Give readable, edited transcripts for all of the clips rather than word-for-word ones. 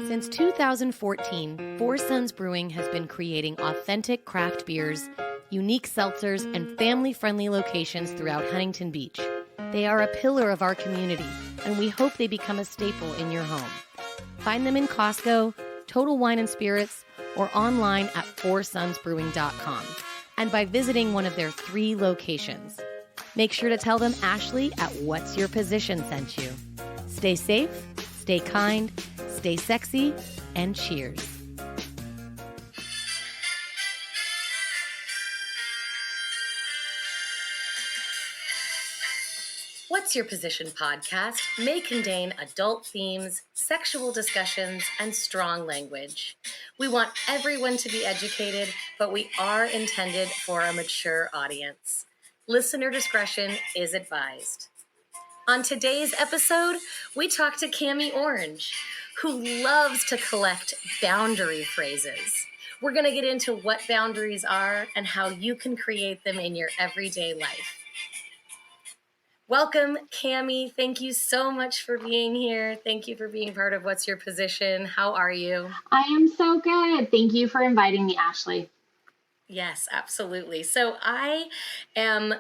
Since 2014, Four Sons Brewing has been creating authentic craft beers, unique seltzers, and family-friendly locations throughout Huntington Beach. They are a pillar of our community, and we hope they become a staple in your home. Find them in Costco, Total Wine and Spirits, or online at foursonsbrewing.com, and by visiting one of their 3 locations. Make sure to tell them Ashley at What's Your Position sent you. Stay safe, stay kind, stay sexy, and cheers. What's Your Position podcast may contain adult themes, sexual discussions, and strong language. We want everyone to be educated, but we are intended for a mature audience. Listener discretion is advised. On today's episode, we talk to Cami Orange, who loves to collect boundary phrases. We're going to get into what boundaries are and how you can create them in your everyday life. Welcome, Cami. Thank you so much for being here. Thank you for being part of What's Your Position. How are you? I am so good. Thank you for inviting me, Ashley. Yes, absolutely. So I am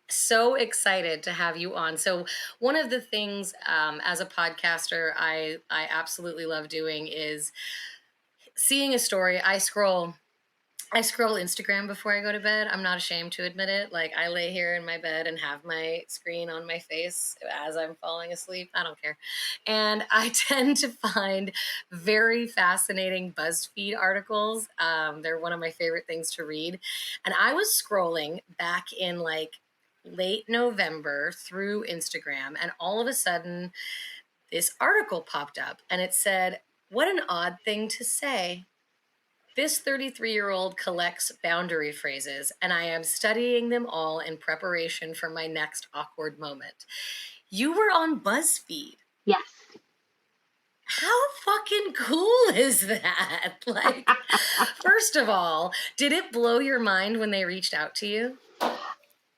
so excited to have you on. So one of the things as a podcaster I absolutely love doing is seeing a story. I scroll Instagram before I go to bed. I'm not ashamed to admit it. Like, I lay here in my bed and have my screen on my face as I'm falling asleep. I don't care. And I tend to find very fascinating BuzzFeed articles. They're one of my favorite things to read. And I was scrolling back in like late November through Instagram, and all of a sudden this article popped up and it said, "What an odd thing to say. This 33-year-old collects boundary phrases, and I am studying them all in preparation for my next awkward moment." You were on BuzzFeed. Yes. How fucking cool is that? Like, first of all, did it blow your mind when they reached out to you?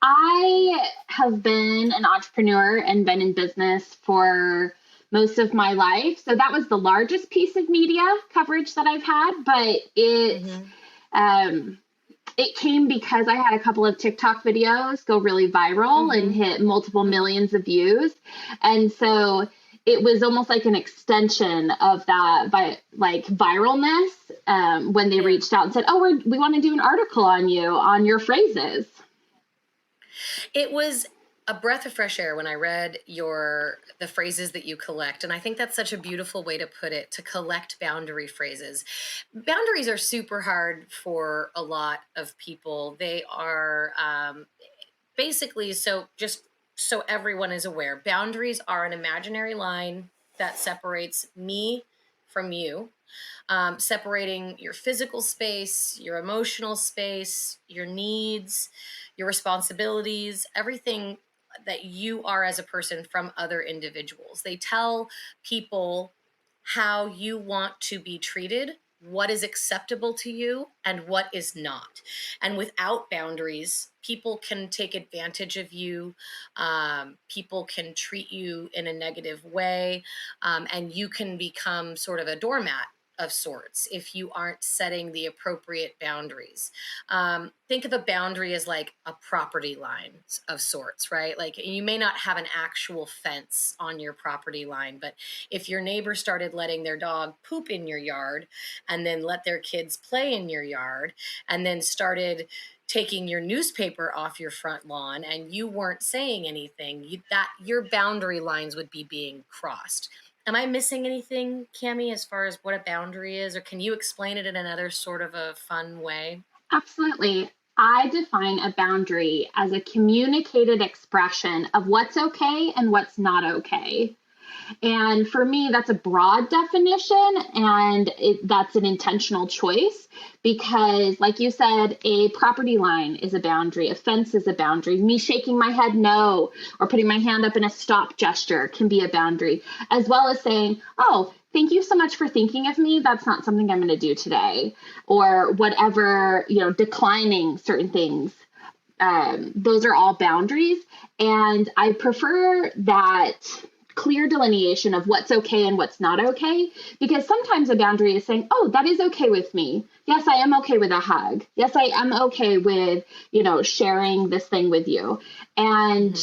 I have been an entrepreneur and been in business for most of my life. So that was the largest piece of media coverage that I've had, but it came because I had a couple of TikTok videos go really viral and hit multiple millions of views. And so it was almost like an extension of that by like viralness when they reached out and said, "Oh, we want to do an article on you, on your phrases." It was a breath of fresh air when I read the phrases that you collect. And I think that's such a beautiful way to put it, to collect boundary phrases. Boundaries are super hard for a lot of people. They are basically, just so everyone is aware, boundaries are an imaginary line that separates me from you, separating your physical space, your emotional space, your needs, your responsibilities, everything that you are as a person from other individuals. They tell people how you want to be treated, what is acceptable to you, and what is not. And without boundaries, people can take advantage of you. People can treat you in a negative way, and you can become sort of a doormat of sorts if you aren't setting the appropriate boundaries. Think of a boundary as like a property line of sorts, right? Like, you may not have an actual fence on your property line, but if your neighbor started letting their dog poop in your yard and then let their kids play in your yard and then started taking your newspaper off your front lawn and you weren't saying anything, your boundary lines would be being crossed. Am I missing anything, Cami, as far as what a boundary is? Or can you explain it in another sort of a fun way? Absolutely. I define a boundary as a communicated expression of what's okay and what's not okay. And for me, that's a broad definition, and that's an intentional choice because, like you said, a property line is a boundary, a fence is a boundary. Me shaking my head no or putting my hand up in a stop gesture can be a boundary, as well as saying, "Oh, thank you so much for thinking of me. That's not something I'm going to do today," or whatever, declining certain things. Those are all boundaries. And I prefer that clear delineation of what's okay and what's not okay. Because sometimes a boundary is saying, oh, that is okay with me. Yes, I am okay with a hug. Yes, I am okay with, sharing this thing with you. And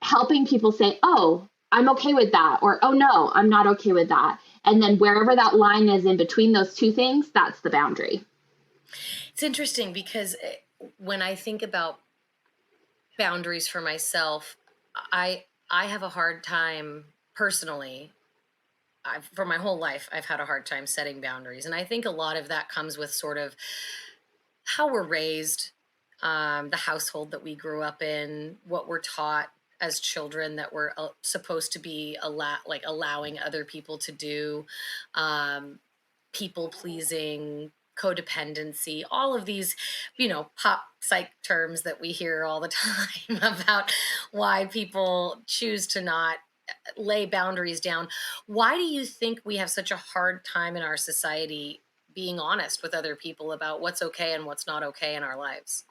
helping people say, oh, I'm okay with that. Or, oh, no, I'm not okay with that. And then wherever that line is in between those two things, that's the boundary. It's interesting because when I think about boundaries for myself, I have a hard time personally. For my whole life, I've had a hard time setting boundaries, and I think a lot of that comes with sort of how we're raised, the household that we grew up in, what we're taught as children that we're supposed to be allowing other people to do, people pleasing, codependency, all of these, pop psych terms that we hear all the time about why people choose to not lay boundaries down. Why do you think we have such a hard time in our society being honest with other people about what's okay and what's not okay in our lives?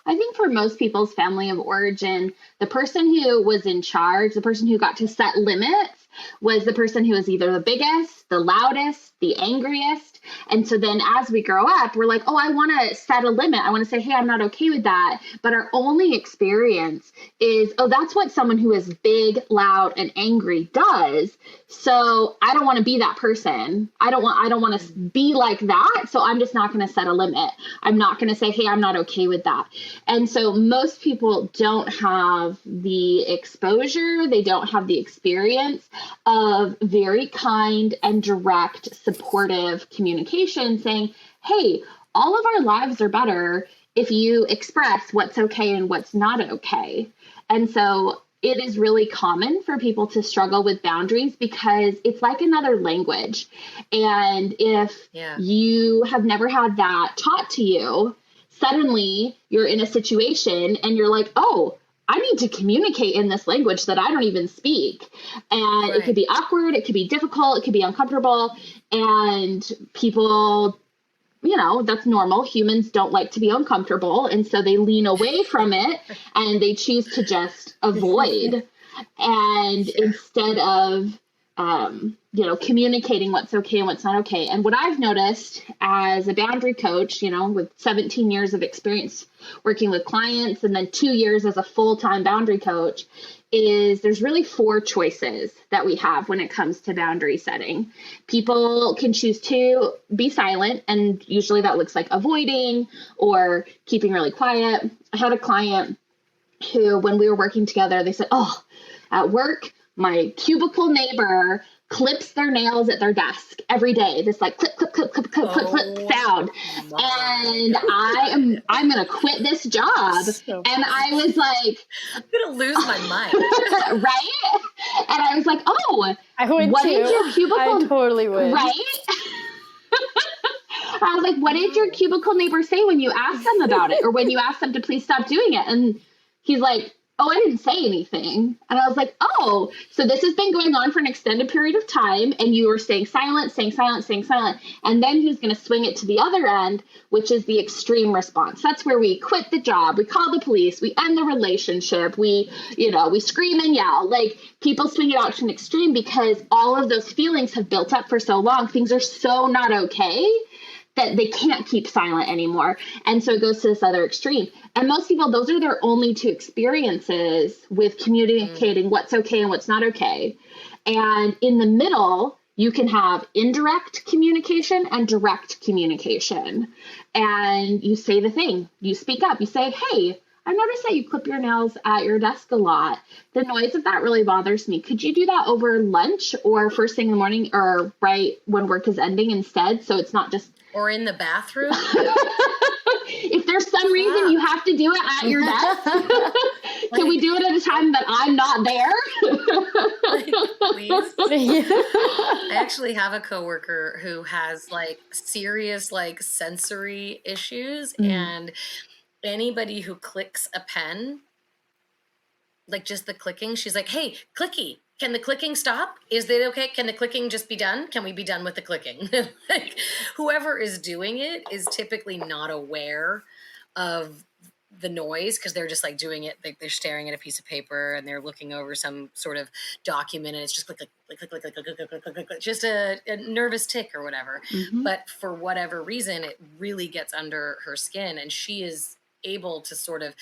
I think for most people's family of origin, the person who was in charge, the person who got to set limits, was the person who was either the biggest, the loudest, the angriest. And so then as we grow up, we're like, oh, I want to set a limit. I want to say, hey, I'm not okay with that. But our only experience is, oh, that's what someone who is big, loud, and angry does. So I don't want to be that person. I don't want to be like that. So I'm just not going to set a limit. I'm not going to say, hey, I'm not okay with that. And so most people don't have the exposure. They don't have the experience of very kind and direct, supportive communication saying, hey, all of our lives are better if you express what's okay and what's not okay. And so it is really common for people to struggle with boundaries because it's like another language. And if you have never had that taught to you, suddenly you're in a situation and you're like, oh, I need to communicate in this language that I don't even speak. And It could be awkward, it could be difficult, it could be uncomfortable. And people, that's normal. Humans don't like to be uncomfortable. And so they lean away from it and they choose to just avoid. And instead of, communicating what's okay and what's not okay. And what I've noticed as a boundary coach, with 17 years of experience working with clients and then 2 years as a full-time boundary coach, is there's really 4 choices that we have when it comes to boundary setting. People can choose to be silent, and usually that looks like avoiding or keeping really quiet. I had a client who, when we were working together, they said, oh, at work, my cubicle neighbor clips their nails at their desk every day. This like clip, clip, clip, clip, clip, clip, clip sound. And I'm going to quit this job. And I was like, I'm going to lose my mind. Right? And I was like, oh, I would what too. did your cubicle? I totally would. Right? I was like, what did your cubicle neighbor say when you asked them about it? Or when you asked them to please stop doing it? And he's like, oh, I didn't say anything. And I was like, oh, so this has been going on for an extended period of time. And you were staying silent, staying silent, staying silent. And then he's going to swing it to the other end, which is the extreme response. That's where we quit the job. We call the police. We end the relationship. We scream and yell. Like, people swing it out to an extreme because all of those feelings have built up for so long. Things are so not okay that they can't keep silent anymore. And so it goes to this other extreme. And most people, those are their only 2 experiences with communicating what's okay and what's not okay. And in the middle, you can have indirect communication and direct communication. And you say the thing, you speak up, you say, hey, I noticed that you clip your nails at your desk a lot. The noise of that really bothers me. Could you do that over lunch or first thing in the morning or right when work is ending instead? So it's not just... Or in the bathroom? If there's some reason you have to do it at your desk, can we do it at a time that I'm not there? Please. I actually have a coworker who has like serious like sensory issues, and anybody who clicks a pen, like just the clicking, she's like, hey, clicky. Can the clicking stop? Is it okay? Can the clicking just be done? Can we be done with the clicking? Like, whoever is doing it is typically not aware of the noise because they're just like doing it. Like they're staring at a piece of paper and they're looking over some sort of document and it's just click, just a nervous tick or whatever. Mm-hmm. But for whatever reason, it really gets under her skin and she is able to sort of,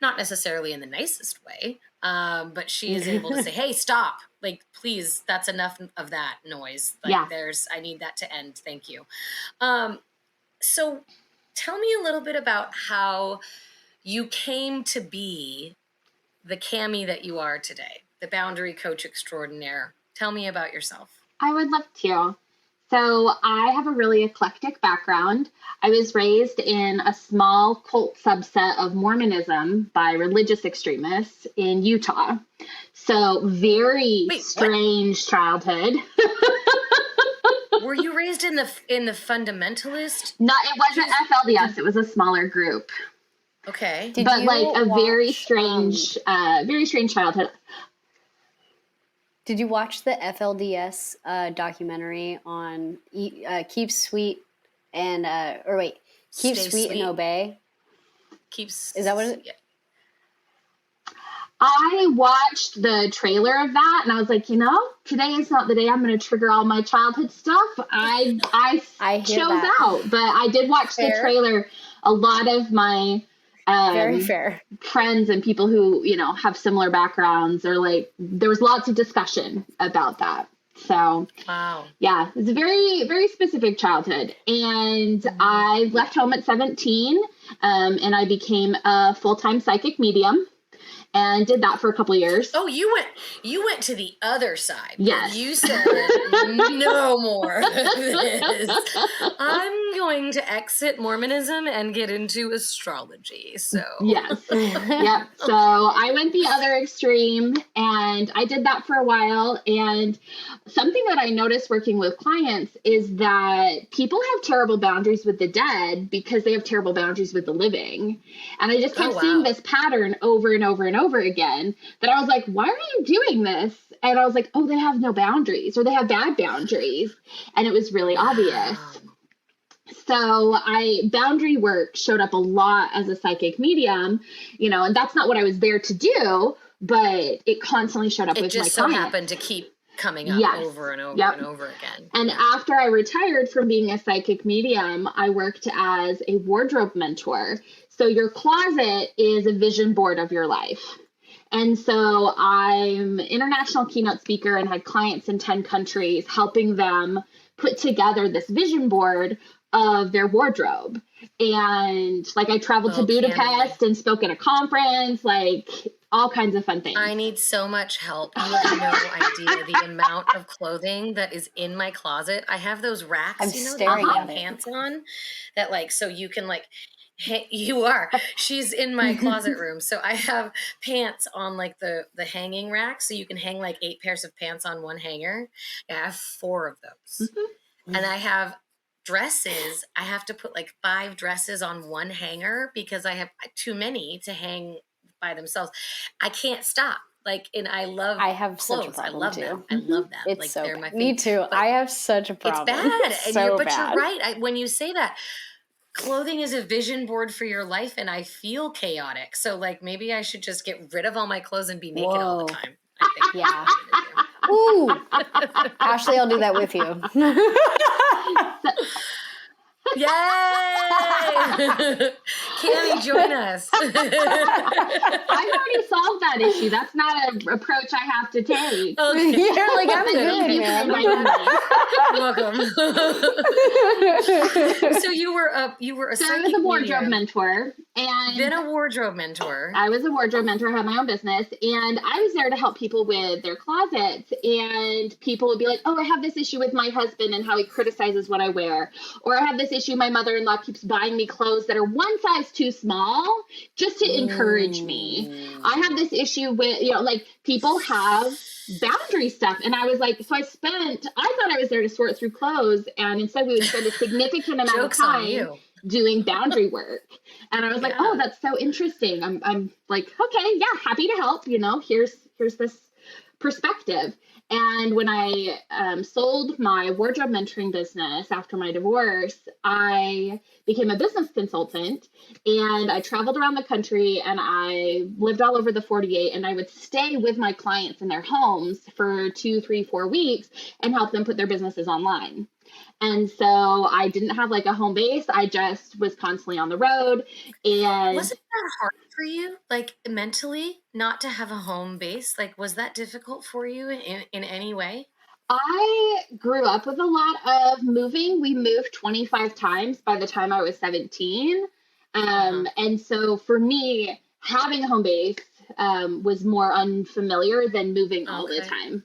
not necessarily in the nicest way, but she is able to say, hey, stop. Like, please, that's enough of that noise. Like I need that to end. Thank you. So tell me a little bit about how you came to be the Cami that you are today, the boundary coach extraordinaire. Tell me about yourself. I would love to. So I have a really eclectic background. I was raised in a small cult subset of Mormonism by religious extremists in Utah. So very strange childhood. Were you raised in the fundamentalist? No, it wasn't FLDS. It was a smaller group. Okay. But like a very strange childhood. Did you watch the FLDS documentary on Keep Sweet and Keep Sweet and Obey? Is that what it is? Yeah. I watched the trailer of that and I was like, today is not the day I'm going to trigger all my childhood stuff. I chose out, but I did watch the trailer. A lot of my very fair friends and people who, have similar backgrounds or like, there was lots of discussion about that. So, wow. Yeah, it's a very, very specific childhood. And I left home at 17 and I became a full-time psychic medium. And did that for a couple of years. Oh, you went to the other side. Yes. You said no more of this. I'm going to exit Mormonism and get into astrology. So yes. Yep. So I went the other extreme and I did that for a while. And something that I noticed working with clients is that people have terrible boundaries with the dead because they have terrible boundaries with the living. And I just kept seeing this pattern over and over and over again that I was like, why are you doing this? And I was like, oh, they have no boundaries or they have bad boundaries. And it was really obvious. So boundary work showed up a lot as a psychic medium, and that's not what I was there to do, but it constantly showed up with my clients. It just so happened to keep coming up over and over and over again. And after I retired from being a psychic medium, I worked as a wardrobe mentor. So your closet is a vision board of your life. And so I'm an international keynote speaker and had clients in 10 countries helping them put together this vision board of their wardrobe. And like I traveled to Budapest and spoke at a conference, like all kinds of fun things. I need so much help. You have no idea the amount of clothing that is in my closet. I have those racks, I'm that staring you at have pants on that like, so you can like, hey, she's in my closet room. So I have pants on like the hanging rack. So you can hang like 8 pairs of pants on one hanger. Yeah, I have 4 of those. Mm-hmm. And I have dresses. I have to put like 5 dresses on one hanger because I have too many to hang by themselves. I can't stop. Like, and I have clothes. Such a problem. I love them. I love them. It's like so they're bad. my favorite. Me too. But I have such a problem. It's bad. So but bad. You're right. When you say that, clothing is a vision board for your life, and I feel chaotic. So, like, maybe I should just get rid of all my clothes and be naked all the time. I think yeah. Ooh, Ashley, I'll do that with you. Yay! Cami, join us. I've already solved that issue. That's not an approach I have to take. Okay. You're like, I'm good, man. Welcome. So you were a so I was a wardrobe mentor. And then a wardrobe mentor. I was a wardrobe mentor, had my own business, and I was there to help people with their closets. And people would be like, oh, I have this issue with my husband and how he criticizes what I wear. Or I have this issue, my mother-in-law keeps buying me clothes that are one size too small just to encourage me. I have this issue with, like people have boundary stuff. And I was like, so I thought I was there to sort through clothes. And instead we would spend a significant amount of time doing boundary work. And I was like, oh, that's so interesting. I'm like, okay, yeah, happy to help. Here's this perspective. And when I sold my wardrobe mentoring business after my divorce, I became a business consultant, and I traveled around the country, and I lived all over the 48, and I would stay with my clients in their homes for 2, 3, 4 weeks and help them put their businesses online. And so I didn't have like a home base. I just was constantly on the road. And wasn't that hard for you, like mentally, not to have a home base? Like, was that difficult for you in any way? I grew up with a lot of moving. We moved 25 times by the time I was 17. And so for me, having a home base was more unfamiliar than moving all the time.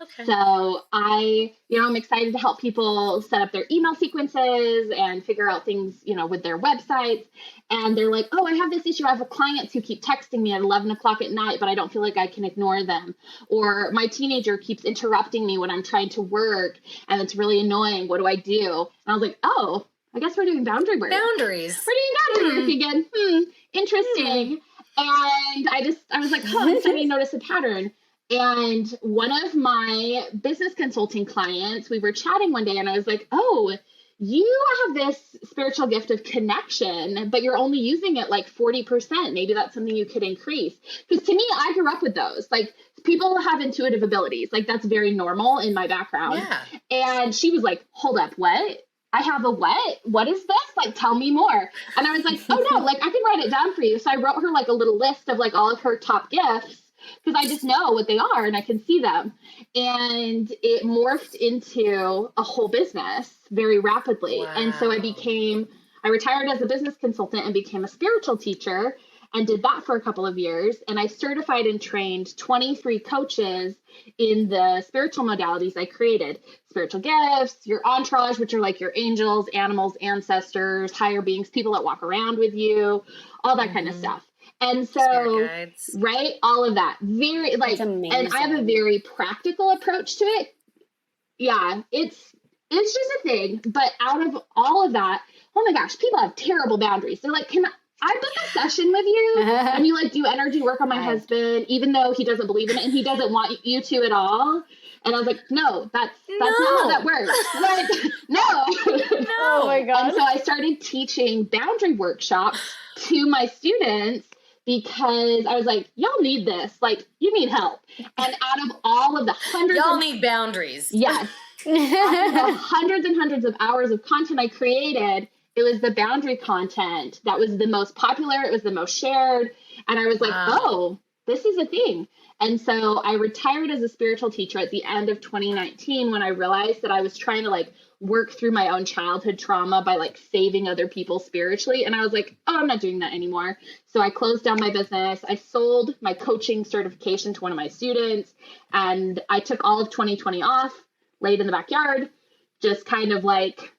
Okay. So I'm excited to help people set up their email sequences and figure out things, with their websites. And they're like, oh, I have this issue. I have clients who keep texting me at 11 o'clock at night, but I don't feel like I can ignore them. Or my teenager keeps interrupting me when I'm trying to work, and it's really annoying. What do I do? And I was like, oh, I guess we're doing boundary work. Boundaries. We're doing boundary work again. Interesting. And I was like, oh, I'm starting to notice a pattern. And one of my business consulting clients, we were chatting one day, and I was like, oh, you have this spiritual gift of connection, but you're only using it like 40%. Maybe that's something you could increase. Because to me, I grew up with those. Like, people have intuitive abilities. Like, that's very normal in my background. Yeah. And she was like, hold up, what? I have a what? What is this? Like, tell me more. And I was like, oh no, like I can write it down for you. So I wrote her like a little list of like all of her top gifts, because I just know what they are and I can see them. And it morphed into a whole business very rapidly. Wow. And so I retired as a business consultant and became a spiritual teacher, and did that for a couple of years. And I certified and trained 23 coaches in the spiritual modalities I created. Spiritual gifts, your entourage, which are like your angels, animals, ancestors, higher beings, people that walk around with you, all that kind of stuff. And so, right, all of that, very like, and I have a very practical approach to it. Yeah, it's just a thing. But out of all of that, oh my gosh, people have terrible boundaries. They're like, can I book a session with you? And you like do energy work on my husband, even though he doesn't believe in it and he doesn't want you to at all. And I was like, no, that's not how that works. Like, no. Oh my God. And so I started teaching boundary workshops to my students, because I was like, y'all need this. Like, you need help. And out of all of the hundreds y'all need boundaries. Yes. Out of the hundreds and hundreds of hours of content I created, it was the boundary content that was the most popular. It was the most shared. And I was like, oh, this is a thing. And so I retired as a spiritual teacher at the end of 2019, when I realized that I was trying to like work through my own childhood trauma by like saving other people spiritually. And I was like, oh, I'm not doing that anymore. So I closed down my business. I sold my coaching certification to one of my students, and I took all of 2020 off, laid in the backyard, just kind of like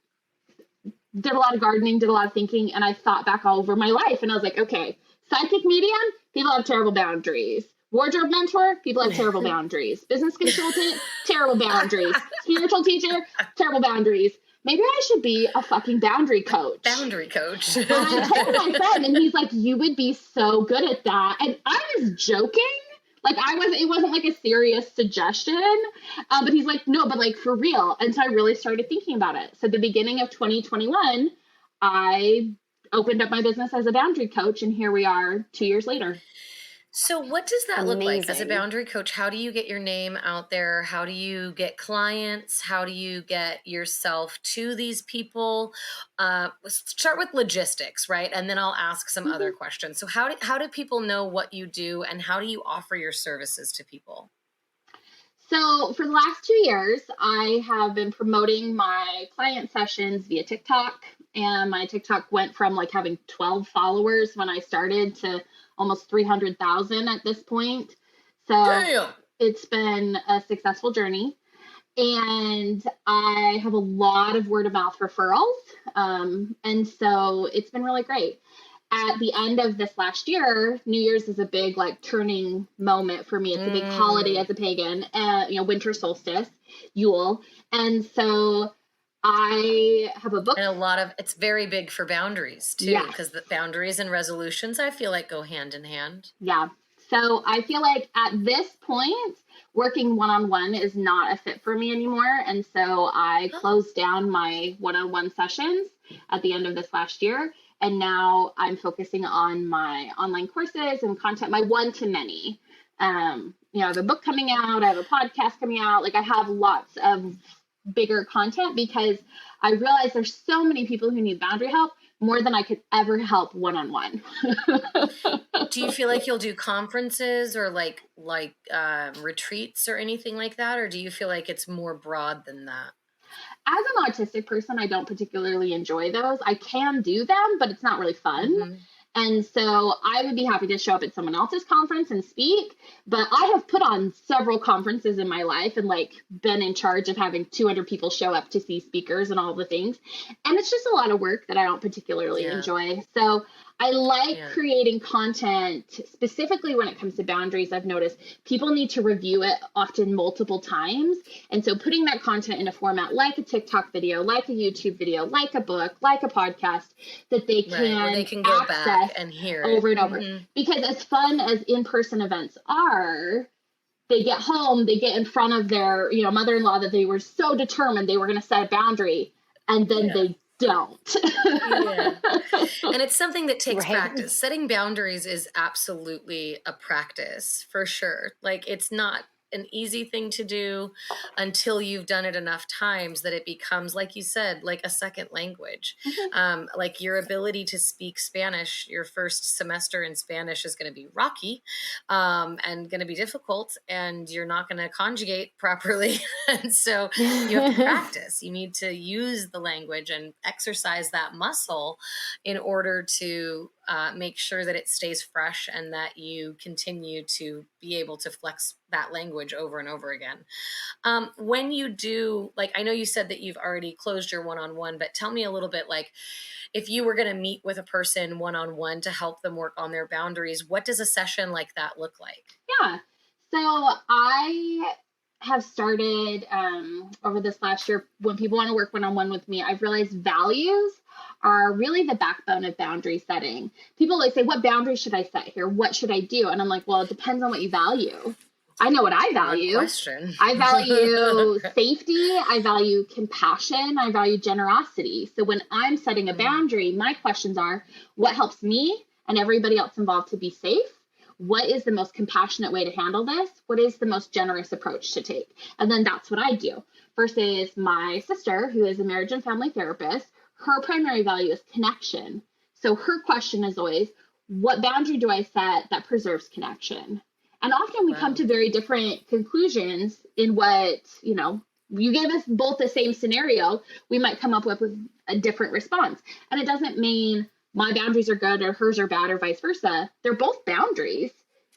did a lot of gardening, did a lot of thinking. And I thought back all over my life, and I was like, okay, psychic medium, people have terrible boundaries. Wardrobe mentor, people have terrible boundaries. Business consultant, terrible boundaries. Spiritual teacher, terrible boundaries. Maybe I should be a fucking boundary coach. Boundary coach. And I told my friend, and he's like, you would be so good at that. And I was joking. Like, it wasn't like a serious suggestion. But he's like, no, but like for real. And so I really started thinking about it. So at the beginning of 2021, I opened up my business as a boundary coach, and here we are 2 years later. So what does that look like as a boundary coach? How do you get your name out there? How do you get clients? How do you get yourself to these people? Let's start with logistics, right? And then I'll ask some other questions. So how do people know what you do, and how do you offer your services to people? So for the last 2 years, I have been promoting my client sessions via TikTok, and my TikTok went from like having 12 followers when I started to almost 300,000 at this point. So It's been a successful journey, and I have a lot of word of mouth referrals. And so it's been really great. At the end of this last year, New Year's is a big like turning moment for me. It's a big holiday as a pagan, winter solstice, Yule. And so I have a book. And it's very big for boundaries too, because the boundaries and resolutions, I feel like, go hand in hand. Yeah. So I feel like at this point, working one-on-one is not a fit for me anymore. And so I closed down my one-on-one sessions at the end of this last year. And now I'm focusing on my online courses and content, my one-to-many. I have a book coming out, I have a podcast coming out. Like I have lots of bigger content because I realize there's so many people who need boundary help, more than I could ever help one-on-one. Do you feel like you'll do conferences or like retreats or anything like that? Or do you feel like it's more broad than that? As an autistic person, I don't particularly enjoy those. I can do them, but it's not really fun. Mm-hmm. And so I would be happy to show up at someone else's conference and speak, but I have put on several conferences in my life and like been in charge of having 200 people show up to see speakers and all the things. And it's just a lot of work that I don't particularly enjoy. So I like creating content specifically when it comes to boundaries. I've noticed people need to review it often multiple times. And so putting that content in a format like a TikTok video, like a YouTube video, like a book, like a podcast that they can go access back and hear over and over. Mm-hmm. Because as fun as in-person events are, they get home, they get in front of their, mother-in-law that they were so determined they were going to set a boundary, and then they don't. And it's something that takes practice. Setting boundaries is absolutely a practice for sure. Like it's not an easy thing to do until you've done it enough times that it becomes, like you said, like a second language. Mm-hmm. Like your ability to speak Spanish, your first semester in Spanish is going to be rocky and going to be difficult, and you're not going to conjugate properly. And so you have to practice. You need to use the language and exercise that muscle in order to make sure that it stays fresh and that you continue to be able to flex that language over and over again. When you do, like, I know you said that you've already closed your one-on-one, but tell me a little bit, like, if you were going to meet with a person one-on-one to help them work on their boundaries, what does a session like that look like? Yeah. So I have started over this last year, when people want to work one-on-one with me, I've realized values are really the backbone of boundary setting. People always say, what boundaries should I set here? What should I do? And I'm like, well, it depends on what you value. I know what I value. Good question. I value safety. I value compassion. I value generosity. So when I'm setting a boundary, my questions are, what helps me and everybody else involved to be safe? What is the most compassionate way to handle this? What is the most generous approach to take? And then that's what I do. Versus my sister, who is a marriage and family therapist, her primary value is connection. So her question is always, what boundary do I set that preserves connection? And often we come to very different conclusions in what, you give us both the same scenario, we might come up with a different response. And it doesn't mean my boundaries are good or hers are bad or vice versa. They're both boundaries,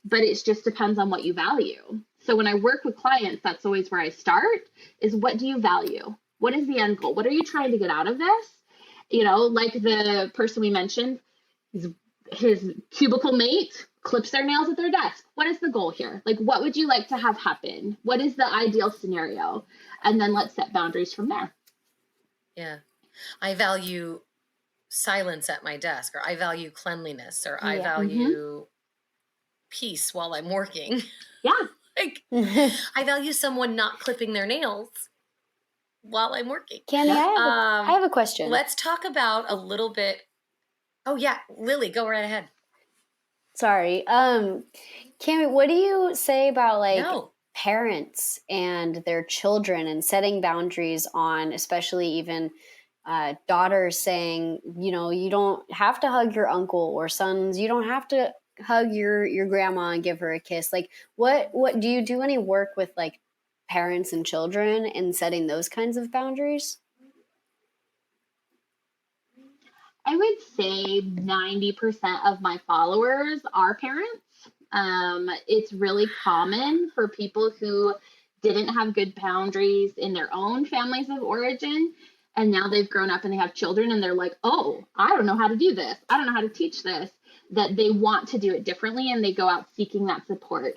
but it just depends on what you value. So when I work with clients, that's always where I start, is what do you value? What is the end goal? What are you trying to get out of this? Like the person we mentioned, his cubicle mate clips their nails at their desk. What is the goal here? Like, what would you like to have happen? What is the ideal scenario? And then let's set boundaries from there. Yeah. I value silence at my desk, or I value cleanliness, or I value peace while I'm working. Yeah. Like, I value someone not clipping their nails while I'm working. Candy, I have a question. Let's talk about a little bit. Oh yeah, Lily, go right ahead. Sorry. Cammy, what do you say about parents and their children and setting boundaries on, especially even daughters saying, you don't have to hug your uncle, or sons, you don't have to hug your grandma and give her a kiss. Like, what do you do any work with like parents and children in setting those kinds of boundaries? I would say 90% of my followers are parents. It's really common for people who didn't have good boundaries in their own families of origin, and now they've grown up and they have children and they're like, oh, I don't know how to do this. I don't know how to teach this, that they want to do it differently, and they go out seeking that support.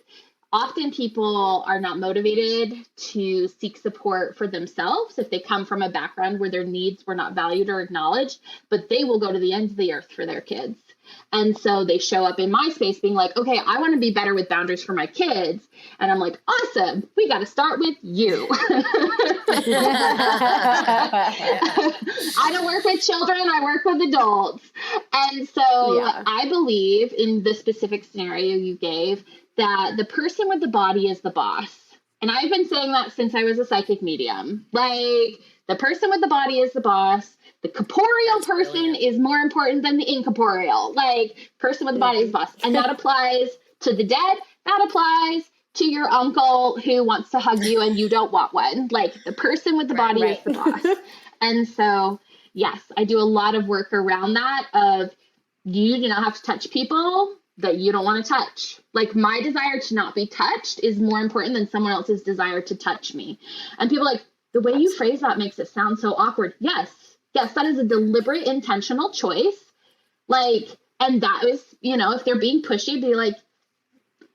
Often people are not motivated to seek support for themselves if they come from a background where their needs were not valued or acknowledged, but they will go to the ends of the earth for their kids. And so they show up in my space being like, okay, I want to be better with boundaries for my kids. And I'm like, awesome. We got to start with you. I don't work with children. I work with adults. And so I believe in the specific scenario you gave that the person with the body is the boss. And I've been saying that since I was a psychic medium. Like, the person with the body is the boss. The corporeal person is more important than the incorporeal. Like, person with the body is the boss. And that applies to the dead. That applies to your uncle who wants to hug you and you don't want one. Like, the person with the body is the boss. And so, yes, I do a lot of work around that of you do not have to touch people that you don't want to touch. Like, my desire to not be touched is more important than someone else's desire to touch me. And people are like, the way you phrase that makes it sound so awkward. Yes, that is a deliberate, intentional choice. Like, and that is, you know, if they're being pushy, be like,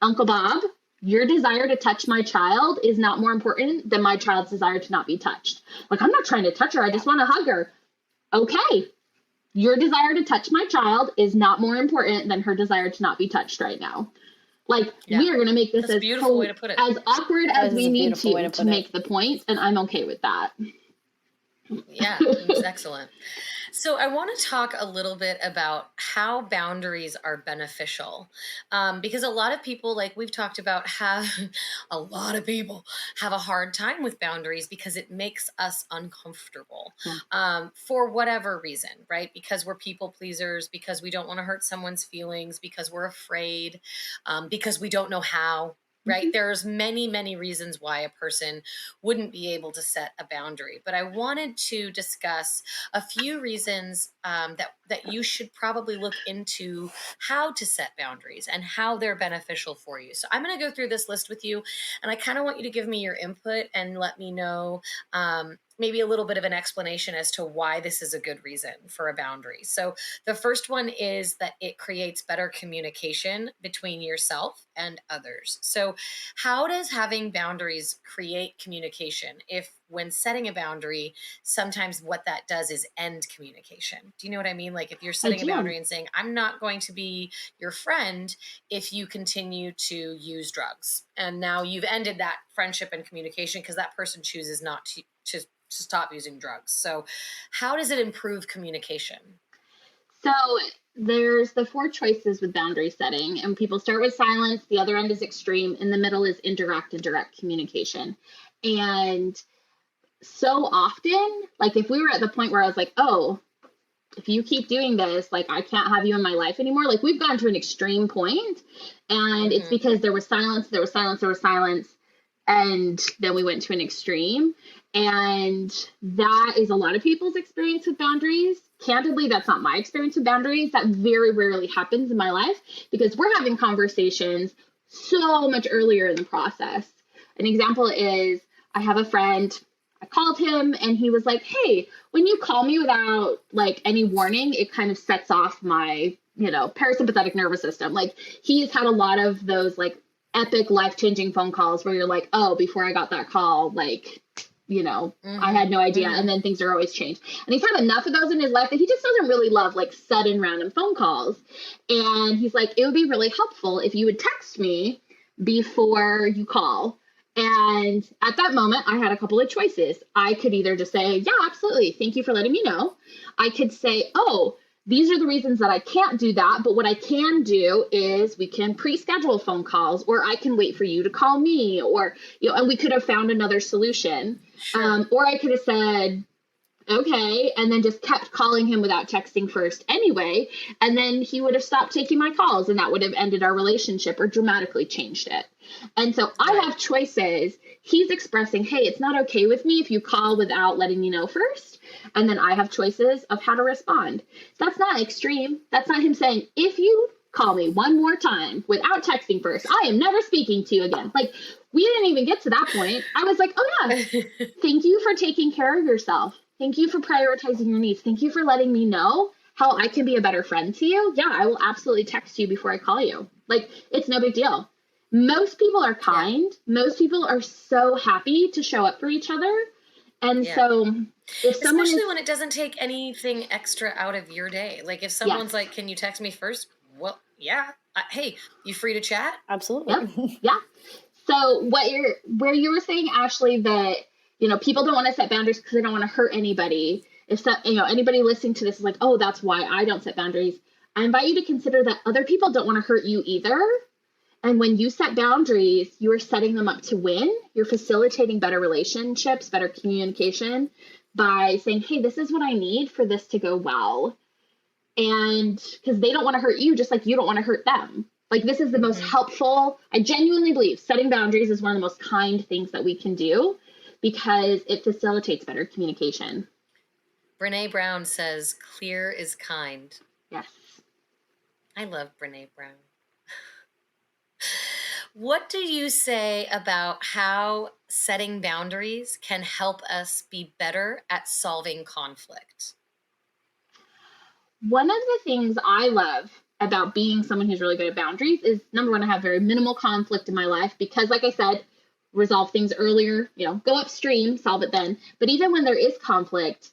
Uncle Bob, your desire to touch my child is not more important than my child's desire to not be touched. Like, I'm not trying to touch her. I just want to hug her. Okay. Your desire to touch my child is not more important than her desire to not be touched right now. Like, we are going to make this as awkward as we need to make the point, and I'm okay with that. Yeah, it's excellent. So I want to talk a little bit about how boundaries are beneficial, because a lot of people, like we've talked about, have a hard time with boundaries because it makes us uncomfortable for whatever reason, right? Because we're people pleasers, because we don't want to hurt someone's feelings, because we're afraid, because we don't know how. Right? There's many, many reasons why a person wouldn't be able to set a boundary. But I wanted to discuss a few reasons that you should probably look into how to set boundaries and how they're beneficial for you. So I'm going to go through this list with you, and I kind of want you to give me your input and let me know maybe a little bit of an explanation as to why this is a good reason for a boundary. So the first one is that it creates better communication between yourself and others. So how does having boundaries create communication if when setting a boundary, sometimes what that does is end communication? Do you know what I mean? Like, if you're setting a boundary and saying, I'm not going to be your friend if you continue to use drugs. And now you've ended that friendship and communication because that person chooses not to stop using drugs. So how does it improve communication? So there's the 4 choices with boundary setting, and people start with silence. The other end is extreme. In the middle is indirect communication. And so often, like, if we were at the point where I was like, oh, if you keep doing this, like, I can't have you in my life anymore. Like, we've gone to an extreme point, and it's because there was silence, and then we went to an extreme. And that is a lot of people's experience with boundaries. Candidly, that's not my experience with boundaries. That very rarely happens in my life because we're having conversations so much earlier in the process. An example is, I have a friend, I called him and he was like, hey, when you call me without like any warning, it kind of sets off my, parasympathetic nervous system. Like, he's had a lot of those like epic life-changing phone calls where you're like, oh, before I got that call, like, I had no idea. And then things are always changed. And he's had enough of those in his life that he just doesn't really love like sudden random phone calls. And he's like, it would be really helpful if you would text me before you call. And at that moment, I had a couple of choices. I could either just say, yeah, absolutely. Thank you for letting me know. I could say, oh, these are the reasons that I can't do that. But what I can do is we can pre-schedule phone calls, or I can wait for you to call me, or, and we could have found another solution. Sure. Or I could have said, okay, and then just kept calling him without texting first anyway. And then he would have stopped taking my calls, and that would have ended our relationship or dramatically changed it. And so I have choices. He's expressing, hey, it's not okay with me if you call without letting me know first. And then I have choices of how to respond. That's not extreme. That's not him saying, if you call me one more time without texting first, I am never speaking to you again. Like, we didn't even get to that point. I was like, oh yeah, thank you for taking care of yourself. Thank you for prioritizing your needs. Thank you for letting me know how I can be a better friend to you. Yeah, I will absolutely text you before I call you. Like, it's no big deal. Most people are kind. Most people are so happy to show up for each other. And Yeah. so if someone Especially when it doesn't take anything extra out of your day. Like if someone's like, can you text me first? Well, yeah. Hey, you free to chat? Absolutely. Yep. Yeah. So where you were saying, Ashley, that, people don't want to set boundaries because they don't want to hurt anybody. If that, anybody listening to this is like, oh, that's why I don't set boundaries. I invite you to consider that other people don't want to hurt you either. And when you set boundaries, you are setting them up to win. You're facilitating better relationships, better communication by saying, hey, this is what I need for this to go well. And because they don't want to hurt you, just like you don't want to hurt them. Like, this is the most helpful. I genuinely believe setting boundaries is one of the most kind things that we can do because it facilitates better communication. Brene Brown says, clear is kind. Yes. I love Brene Brown. What do you say about how setting boundaries can help us be better at solving conflict? One of the things I love about being someone who's really good at boundaries is, number one, I have very minimal conflict in my life because, like I said, resolve things earlier, go upstream, solve it then. But even when there is conflict,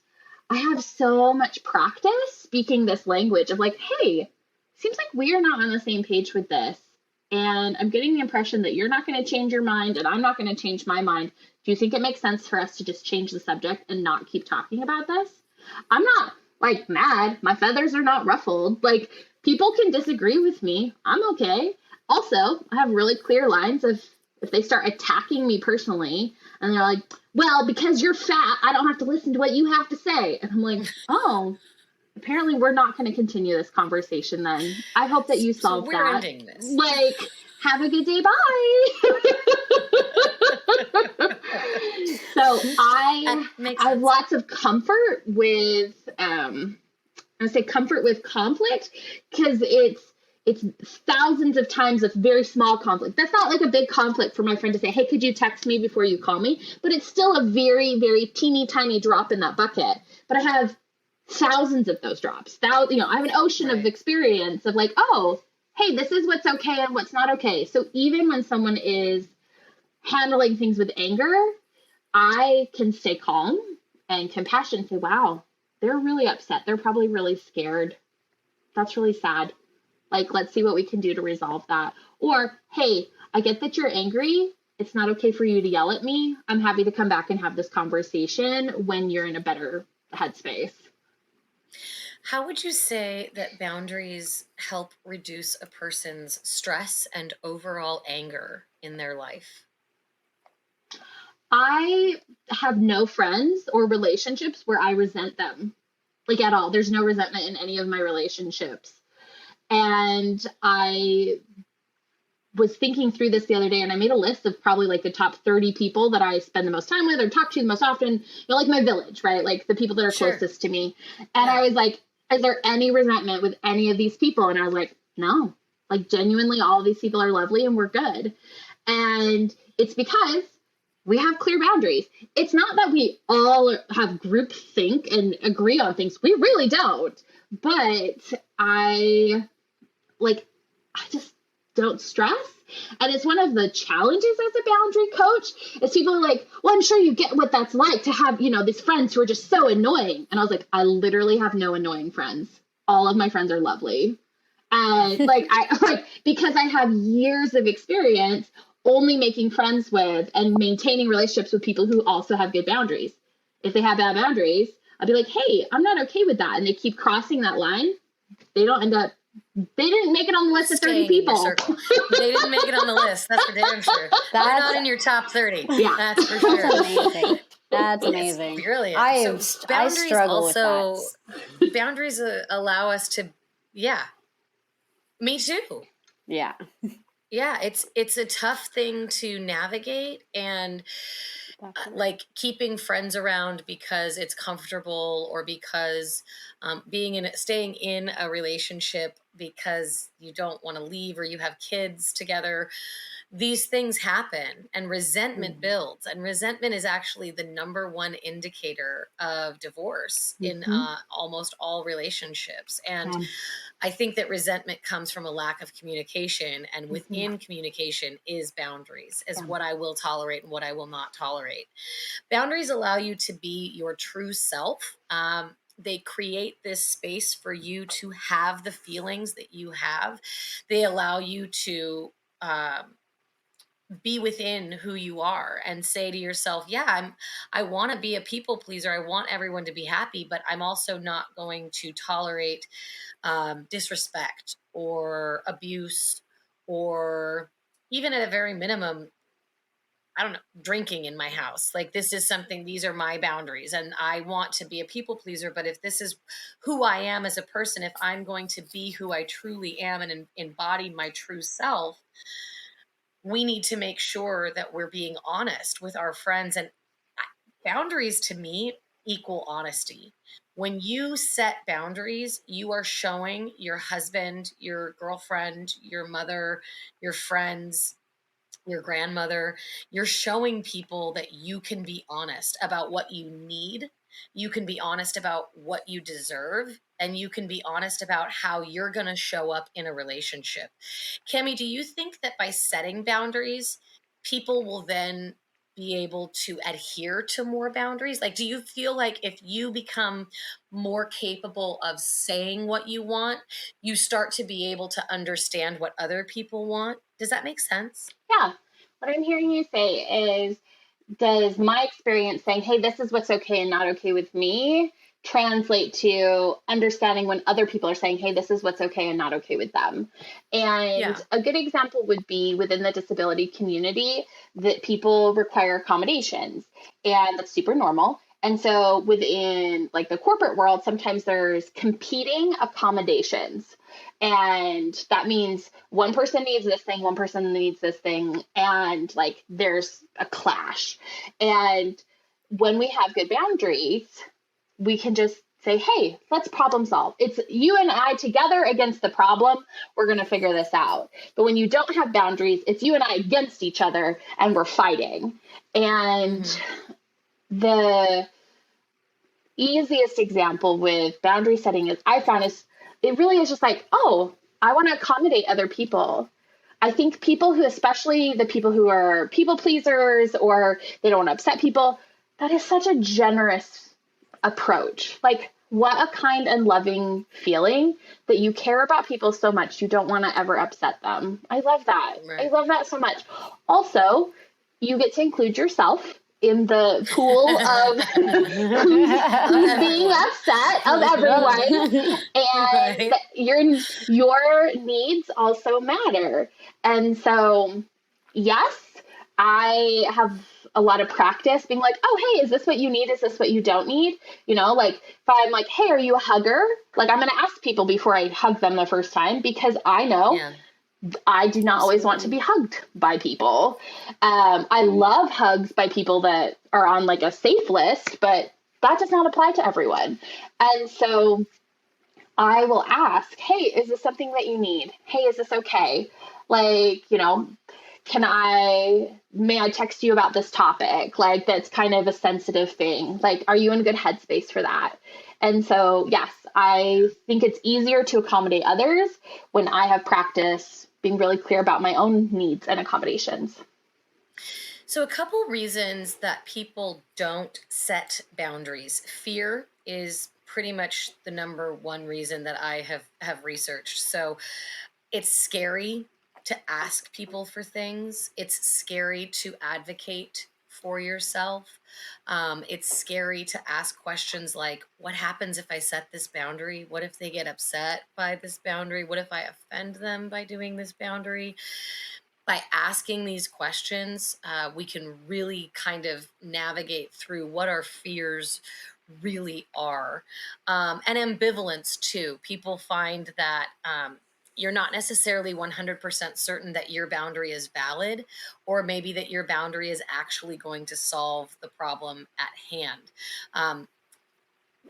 I have so much practice speaking this language of like, hey, seems like we are not on the same page with this. And I'm getting the impression that you're not going to change your mind and I'm not going to change my mind. Do you think it makes sense for us to just change the subject and not keep talking about this? I'm not like mad. My feathers are not ruffled. Like, people can disagree with me. I'm okay. Also, I have really clear lines of if they start attacking me personally and they're like, well, because you're fat, I don't have to listen to what you have to say. And I'm like, oh, apparently we're not going to continue this conversation then. I hope that you solve so we're that. Ending this. Like, have a good day. Bye. So I have lots of comfort with, I say comfort with conflict because it's thousands of times of very small conflict. That's not like a big conflict for my friend to say, hey, could you text me before you call me? But it's still a very, very teeny tiny drop in that bucket. But I have thousands of those drops. I have an ocean of experience of like, oh, hey, this is what's okay and what's not okay. So even when someone is handling things with anger, I can stay calm and compassionate and say, wow, they're really upset. They're probably really scared. That's really sad. Like, let's see what we can do to resolve that. Or, hey, I get that you're angry. It's not okay for you to yell at me. I'm happy to come back and have this conversation when you're in a better headspace. How would you say that boundaries help reduce a person's stress and overall anger in their life? I have no friends or relationships where I resent them, like at all. There's no resentment in any of my relationships. And I was thinking through this the other day and I made a list of probably like the top 30 people that I spend the most time with or talk to the most often, like my village, right? Like the people that are closest to me. And I was like, is there any resentment with any of these people? And I was like, no, like genuinely all of these people are lovely and we're good. And it's because we have clear boundaries. It's not that we all have group think and agree on things. We really don't. But I just don't stress. And it's one of the challenges as a boundary coach is people are like, well, I'm sure you get what that's like to have, these friends who are just so annoying. And I was like, I literally have no annoying friends. All of my friends are lovely. And because I have years of experience only making friends with and maintaining relationships with people who also have good boundaries. If they have bad boundaries, I'll be like, hey, I'm not okay with that. And they keep crossing that line. They didn't make it on the list of 30 people. They didn't make it on the list. That's for damn sure. They're not in your top 30. Yeah. That's for sure. That's amazing. That's amazing. It's brilliant. I struggle with that. Boundaries allow us to, me too. Yeah. Yeah, it's a tough thing to navigate and like keeping friends around because it's comfortable or because staying in a relationship because you don't want to leave or you have kids together. these things happen and resentment builds. And resentment is actually the number one indicator of divorce in almost all relationships. And I think that resentment comes from a lack of communication, and within communication is boundaries, is what I will tolerate and what I will not tolerate. Boundaries allow you to be your true self. They create this space for you to have the feelings that you have. They allow you to be within who you are and say to yourself, yeah, I want to be a people pleaser. I want everyone to be happy, but I'm also not going to tolerate disrespect or abuse, or even at a very minimum, I don't know, drinking in my house. Like, this is something, these are my boundaries, and I want to be a people pleaser. But if this is who I am as a person, if I'm going to be who I truly am and embody my true self, we need to make sure that we're being honest with our friends. And boundaries, to me, equal honesty. When you set boundaries, you are showing your husband, your girlfriend, your mother, your friends, your grandmother, you're showing people that you can be honest about what you need. You can be honest about what you deserve, and you can be honest about how you're going to show up in a relationship. Cami, do you think that by setting boundaries, people will then be able to adhere to more boundaries? Like, do you feel like if you become more capable of saying what you want, you start to be able to understand what other people want? Does that make sense? Yeah. What I'm hearing you say is, does my experience saying, hey, this is what's okay and not okay with me, translate to understanding when other people are saying, hey, this is what's okay and not okay with them? And a good example would be within the disability community that people require accommodations, and that's super normal. And so within like the corporate world, sometimes there's competing accommodations. And that means one person needs this thing, one person needs this thing, and like there's a clash. And when we have good boundaries, we can just say, hey, let's problem solve. It's you and I together against the problem. We're going to figure this out. But when you don't have boundaries, it's you and I against each other and we're fighting. And the easiest example with boundary setting is I found is it really is just like, oh, I want to accommodate other people. I think people who, especially the people who are people pleasers or they don't want to upset people, that is such a generous approach. Like, what a kind and loving feeling that you care about people so much you don't want to ever upset them. I love that. Right. I love that so much. Also, you get to include yourself in the pool of who's being upset of everyone, and your needs also matter. And so, yes, I have a lot of practice being like, oh, hey, is this what you need? Is this what you don't need? You know, like if I'm like, hey, are you a hugger? Like, I'm going to ask people before I hug them the first time, because I know I do not always want to be hugged by people. I love hugs by people that are on like a safe list, but that does not apply to everyone. And so I will ask, hey, is this something that you need? Hey, is this okay? Like, you know, may I text you about this topic? Like, that's kind of a sensitive thing. Like, are you in a good headspace for that? And so, yes, I think it's easier to accommodate others when I have practice being really clear about my own needs and accommodations. So a couple reasons that people don't set boundaries. Fear is pretty much the number one reason that I have researched. So it's scary to ask people for things. It's scary to advocate for yourself. It's scary to ask questions like, what happens if I set this boundary? What if they get upset by this boundary? What if I offend them by doing this boundary? By asking these questions, we can really kind of navigate through what our fears really are. And ambivalence too. People find that you're not necessarily 100% certain that your boundary is valid, or maybe that your boundary is actually going to solve the problem at hand.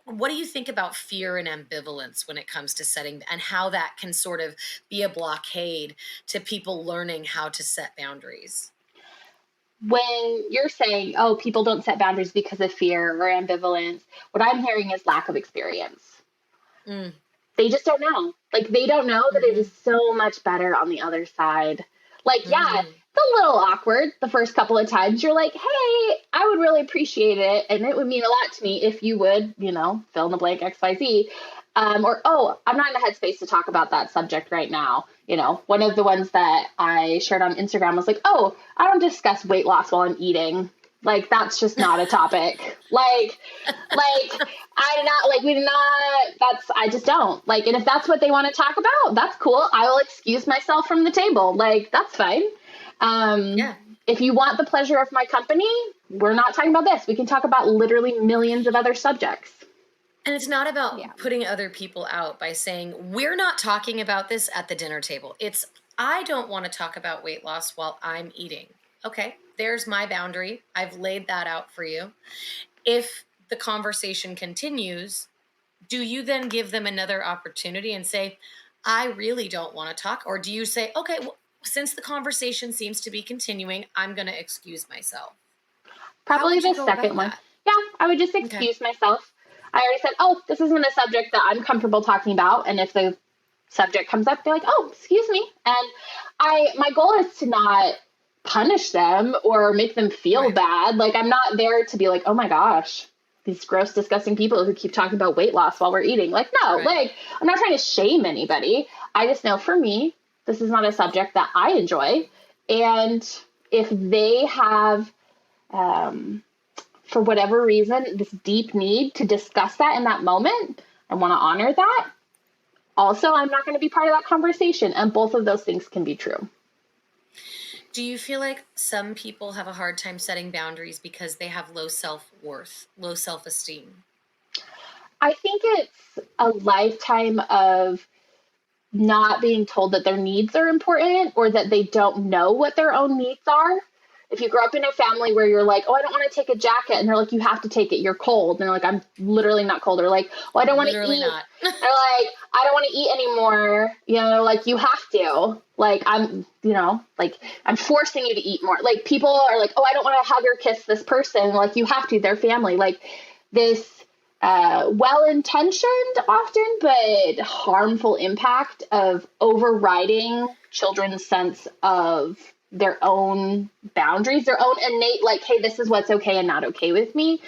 what do you think about fear and ambivalence when it comes to setting, and how that can sort of be a blockade to people learning how to set boundaries? When you're saying, oh, people don't set boundaries because of fear or ambivalence, what I'm hearing is lack of experience. Mm. They just don't know. Like, they don't know that it Mm-hmm. is so much better on the other side. Like, yeah, Mm-hmm. it's a little awkward the first couple of times. You're like, hey, I would really appreciate it. And it would mean a lot to me if you would, fill in the blank XYZ. Or, oh, I'm not in the headspace to talk about that subject right now. One of the ones that I shared on Instagram was like, oh, I don't discuss weight loss while I'm eating. Like, that's just not a topic. I do not, like, we do not, I just don't. Like, and if that's what they want to talk about, that's cool. I will excuse myself from the table. Like, that's fine. Yeah. If you want the pleasure of my company, we're not talking about this. We can talk about literally millions of other subjects. And it's not about putting other people out by saying, we're not talking about this at the dinner table. It's, I don't want to talk about weight loss while I'm eating. Okay, there's my boundary. I've laid that out for you. If the conversation continues, do you then give them another opportunity and say, I really don't want to talk? Or do you say, okay, well, since the conversation seems to be continuing, I'm going to excuse myself? How Probably would you the go second about one. that? Yeah, I would just excuse myself. I already said, oh, this isn't a subject that I'm comfortable talking about. And if the subject comes up, they're like, oh, excuse me. And my goal is to not punish them or make them feel bad. Like, I'm not there to be like, oh my gosh, these gross, disgusting people who keep talking about weight loss while we're eating. Like, no, like, I'm not trying to shame anybody. I just know, for me, this is not a subject that I enjoy. And if they have, for whatever reason, this deep need to discuss that in that moment, I want to honor that. Also, I'm not going to be part of that conversation. And both of those things can be true. Do you feel like some people have a hard time setting boundaries because they have low self-worth, low self-esteem? I think it's a lifetime of not being told that their needs are important or that they don't know what their own needs are. If you grow up in a family where you're like, oh, I don't want to take a jacket, and they're like, you have to take it, you're cold. And they're like, I'm literally not cold. Or like, oh, I don't want to eat. Not. They're like, I don't want to eat anymore. Like, you have to. Like, I'm forcing you to eat more. Like, people are like, oh, I don't want to hug or kiss this person. Like, you have to, they're family. Like, this well-intentioned often, but harmful impact of overriding children's sense of their own boundaries, their own innate, like, hey, this is what's okay and not okay with me.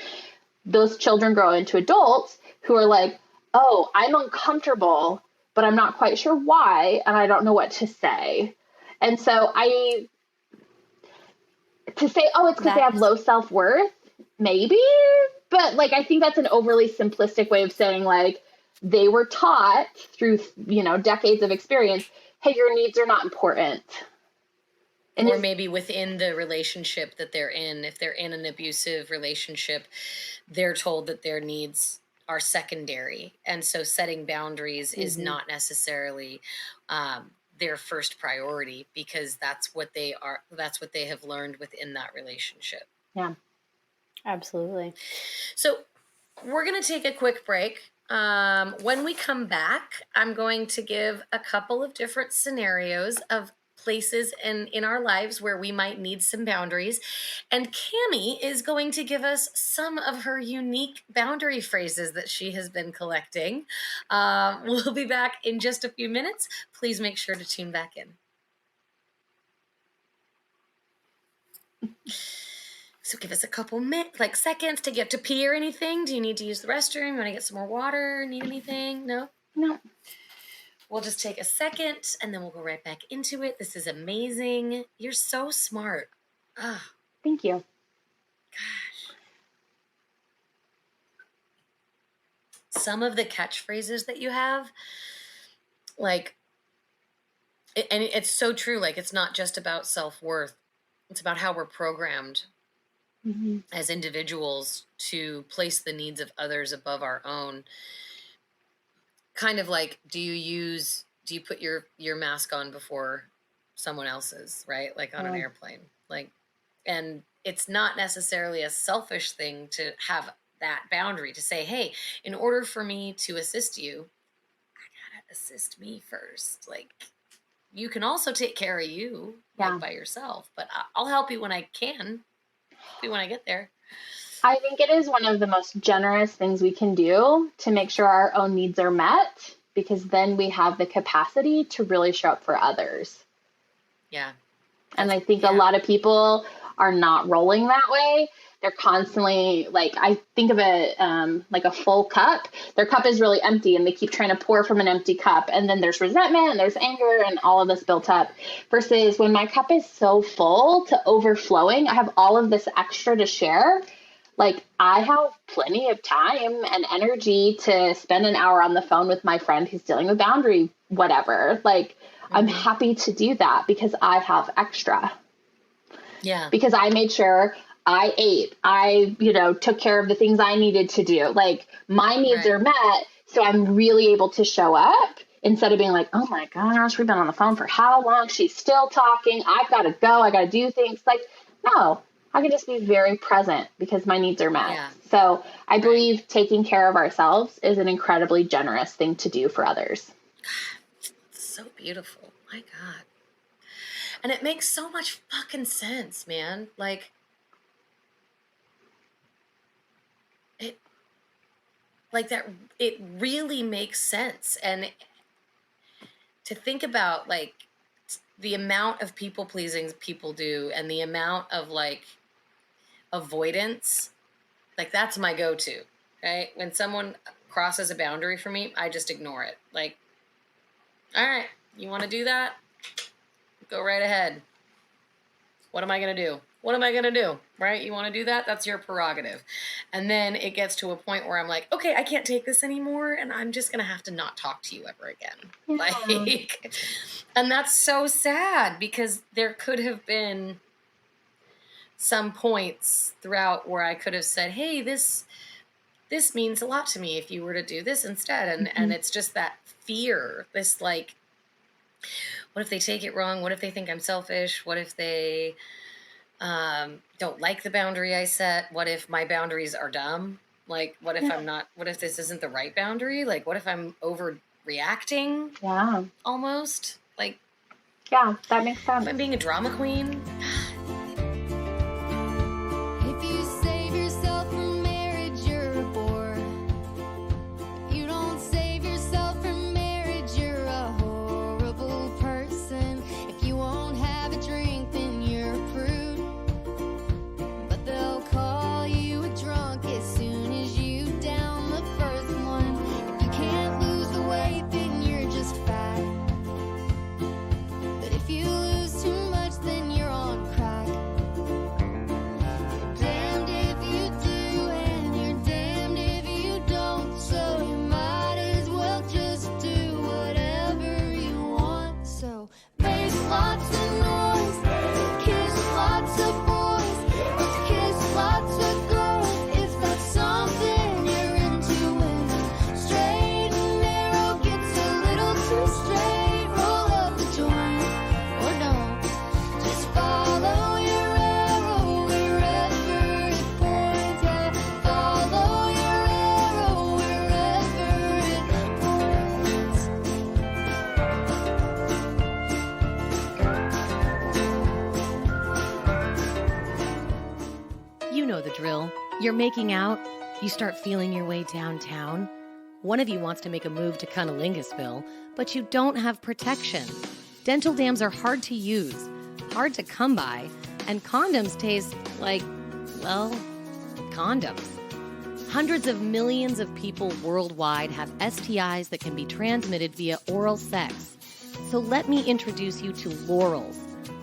Those children grow into adults who are like, oh, I'm uncomfortable, but I'm not quite sure why, and I don't know what to say. And so to say, oh, it's because they have low self-worth, maybe, but like, I think that's an overly simplistic way of saying, like, they were taught through, decades of experience, hey, your needs are not important. Or maybe within the relationship that they're in, if they're in an abusive relationship, they're told that their needs are secondary. And so setting boundaries is not necessarily their first priority, because that's what they have learned within that relationship. Yeah, absolutely. So we're going to take a quick break. When we come back, I'm going to give a couple of different scenarios of places in our lives where we might need some boundaries. And Cammie is going to give us some of her unique boundary phrases that she has been collecting. We'll be back in just a few minutes. Please make sure to tune back in. So give us a couple seconds to get to pee or anything. Do you need to use the restroom? Want to get some more water? Need anything? No? No. We'll just take a second and then we'll go right back into it. This is amazing. You're so smart. Ah. Thank you. Gosh. Some of the catchphrases that you have, and it's so true. Like, it's not just about self-worth. It's about how we're programmed as individuals to place the needs of others above our own. Kind of like, do you put your mask on before someone else's, right? Like on an airplane, and it's not necessarily a selfish thing to have that boundary to say, hey, in order for me to assist you, I gotta assist me first. Like, you can also take care of you like by yourself, but I'll help you when I can, when I get there. I think it is one of the most generous things we can do to make sure our own needs are met, because then we have the capacity to really show up for others. Yeah. And I think a lot of people are not rolling that way. They're constantly like, I think of it like a full cup. Their cup is really empty and they keep trying to pour from an empty cup. And then there's resentment and there's anger and all of this built up. Versus when my cup is so full to overflowing, I have all of this extra to share. Like, I have plenty of time and energy to spend an hour on the phone with my friend who's dealing with boundary, whatever. Like, I'm happy to do that because I have extra. Yeah. Because I made sure I ate. I, took care of the things I needed to do. Like, my needs are met. So I'm really able to show up instead of being like, oh my gosh, we've been on the phone for how long? She's still talking. I've got to go. I got to do things. Like, no. I can just be very present because my needs are met. Yeah. So I believe taking care of ourselves is an incredibly generous thing to do for others. God, it's so beautiful. My God. And it makes so much fucking sense, man. Like, it really makes sense. And to think about, like, the amount of people pleasing people do and the amount of, like, avoidance, like, that's my go-to, right? When someone crosses a boundary for me, I just ignore it. Like, all right, you want to do that? Go right ahead. What am I going to do? What am I going to do? Right? You want to do that? That's your prerogative. And then it gets to a point where I'm like, okay, I can't take this anymore. And I'm just going to have to not talk to you ever again. Yeah. Like, and that's so sad because there could have been some points throughout where I could have said, hey, this means a lot to me if you were to do this instead. And it's just that fear, this, like, what if they take it wrong? What if they think I'm selfish? What if they don't like the boundary I set? What if my boundaries are dumb? Like, what if what if this isn't the right boundary? Like, what if I'm overreacting? Yeah. Almost. Like, yeah, that makes sense. If I'm being a drama queen. The drill. You're making out, you start feeling your way downtown. One of you wants to make a move to Cunnilingus, but you don't have protection. Dental dams are hard to use, hard to come by, and condoms taste like, well, condoms. Hundreds of millions of people worldwide have STIs that can be transmitted via oral sex. So let me introduce you to Lorals,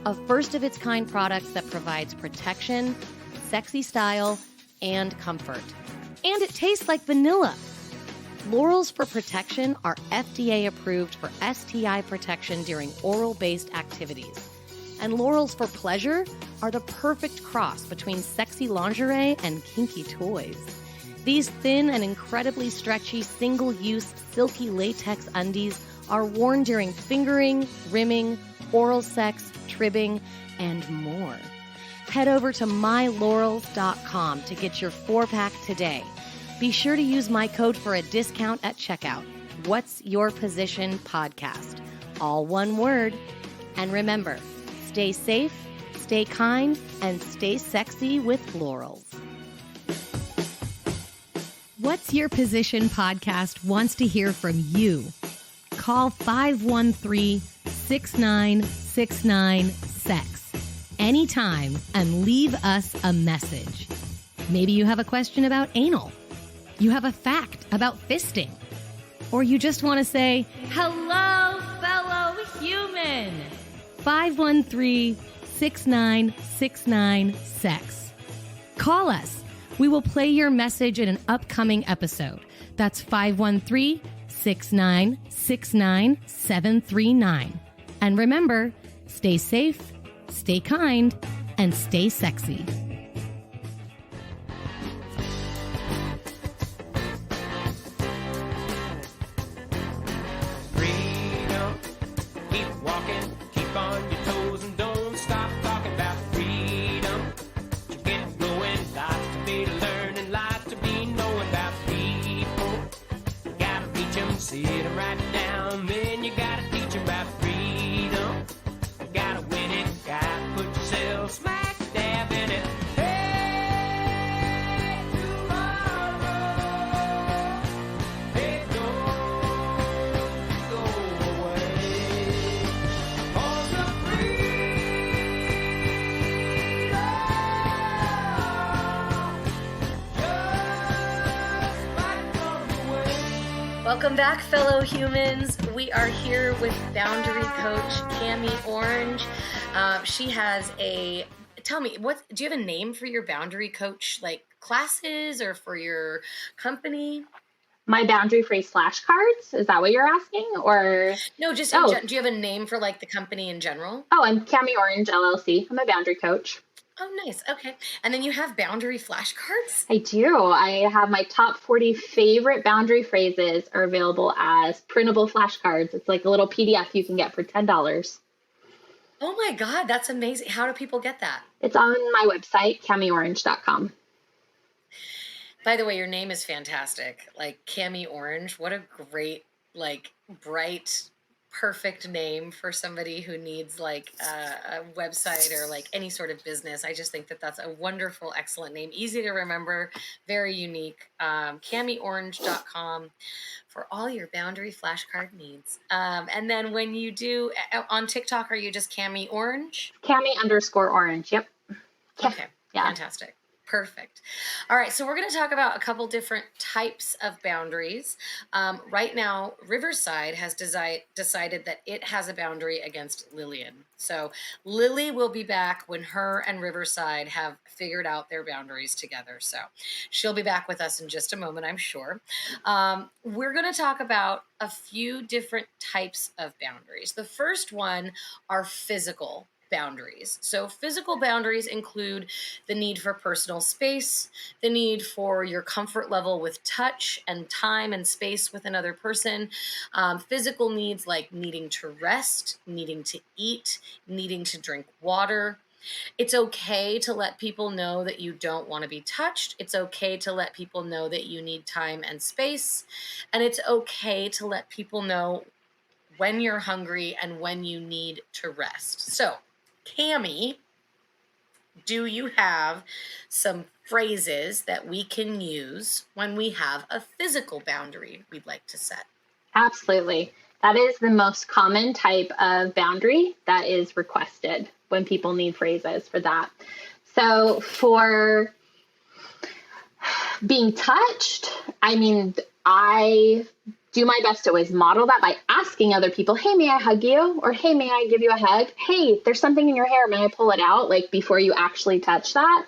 a first-of-its-kind product that provides protection, sexy style, and comfort. And it tastes like vanilla. Lorals for Protection are FDA approved for STI protection during oral-based activities. And Lorals for Pleasure are the perfect cross between sexy lingerie and kinky toys. These thin and incredibly stretchy single-use silky latex undies are worn during fingering, rimming, oral sex, tribbing, and more. Head over to mylorals.com to get your 4-pack today Be sure to use my code for a discount at checkout. What's Your Position Podcast? All one word. And remember, stay safe, stay kind, and stay sexy with florals. What's Your Position Podcast wants to hear from you. Call 513-6969-SEX anytime and leave us a message. Maybe you have a question about anal. You have a fact about fisting. Or you just want to say, hello, fellow human. 513-6969-SEX. Call us. We will play your message in an upcoming episode. That's 513-6969-739. And remember, stay safe, stay kind, and stay sexy. Freedom, keep walking, keep on your toes and don't stop talking about freedom. To get going, lots to be learning, lots to be knowing about people. Gotta reach them, sit them right down, then you gotta teach them about freedom. You gotta win it, gotta put yourself smack dab in it. Hey, tomorrow, hey, don't go away. 'Cause the freedom just might come away. Welcome back, fellow humans. We are here with boundary coach Cami Orange. She has tell me, do you have a name for your boundary coach, like classes or for your company? My boundary phrase flashcards. Is that what you're asking? Or No, just Oh. do you have a name for like the company in general? I'm Cami Orange LLC. I'm a boundary coach. Oh, nice. Okay. And then you have boundary flashcards? I do. I have my top 40 favorite boundary phrases are available as printable flashcards. It's like a little PDF you can get for $10. Oh my God, that's amazing. How do people get that? It's on my website, camiorange.com. By the way, your name is fantastic. Like Cami Orange, what a great, like bright, perfect name for somebody who needs like a website or like any sort of business. I just think that that's a wonderful, excellent name. Easy to remember, very unique. CamiOrange.com for all your boundary flashcard needs. And then when you do on TikTok, are you just Cami Orange? Cami_orange. Yep. Okay. Yeah. Fantastic. Perfect. All right. So we're going to talk about a couple different types of boundaries. Right now, Riverside has decided that it has a boundary against Lillian. So Lily will be back when her and Riverside have figured out their boundaries together. So she'll be back with us in just a moment, I'm sure. We're going to talk about a few different types of boundaries. The first one are physical boundaries. So physical boundaries include the need for personal space, the need for your comfort level with touch and time and space with another person, physical needs like needing to rest, needing to eat, needing to drink water. It's okay to let people know that you don't want to be touched. It's okay to let people know that you need time and space. And it's okay to let people know when you're hungry and when you need to rest. So, Cami, do you have some phrases that we can use when we have a physical boundary we'd like to set? Absolutely. That is the most common type of boundary that is requested when people need phrases for that. So for being touched, I mean, I do my best to always model that by asking other people, hey, may I hug you? Or, hey, may I give you a hug? Hey, there's something in your hair. May I pull it out? Like before you actually touch that.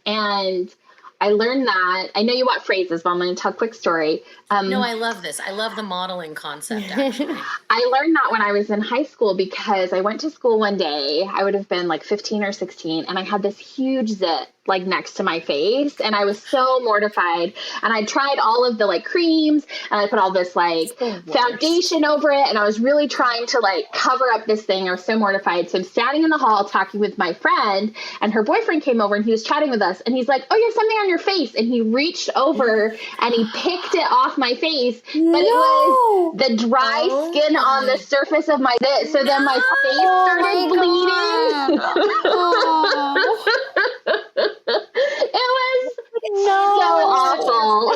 And I learned that. I know you want phrases, but I'm going to tell a quick story. No, I love this. I love the modeling concept, actually. I learned that when I was in high school because I went to school one day. I would have been like 15 or 16, and I had this huge zit like next to my face, and I was so mortified. And I tried all of the like creams, and I put all this like foundation over it, and I was really trying to like cover up this thing. I was so mortified. So I'm standing in the hall talking with my friend, and her boyfriend came over and he was chatting with us, and he's like, "Oh, you have something on your face," and he reached over and he picked it off my face, but it was the dry skin on the surface of my face. So then my face started bleeding. It was so awful.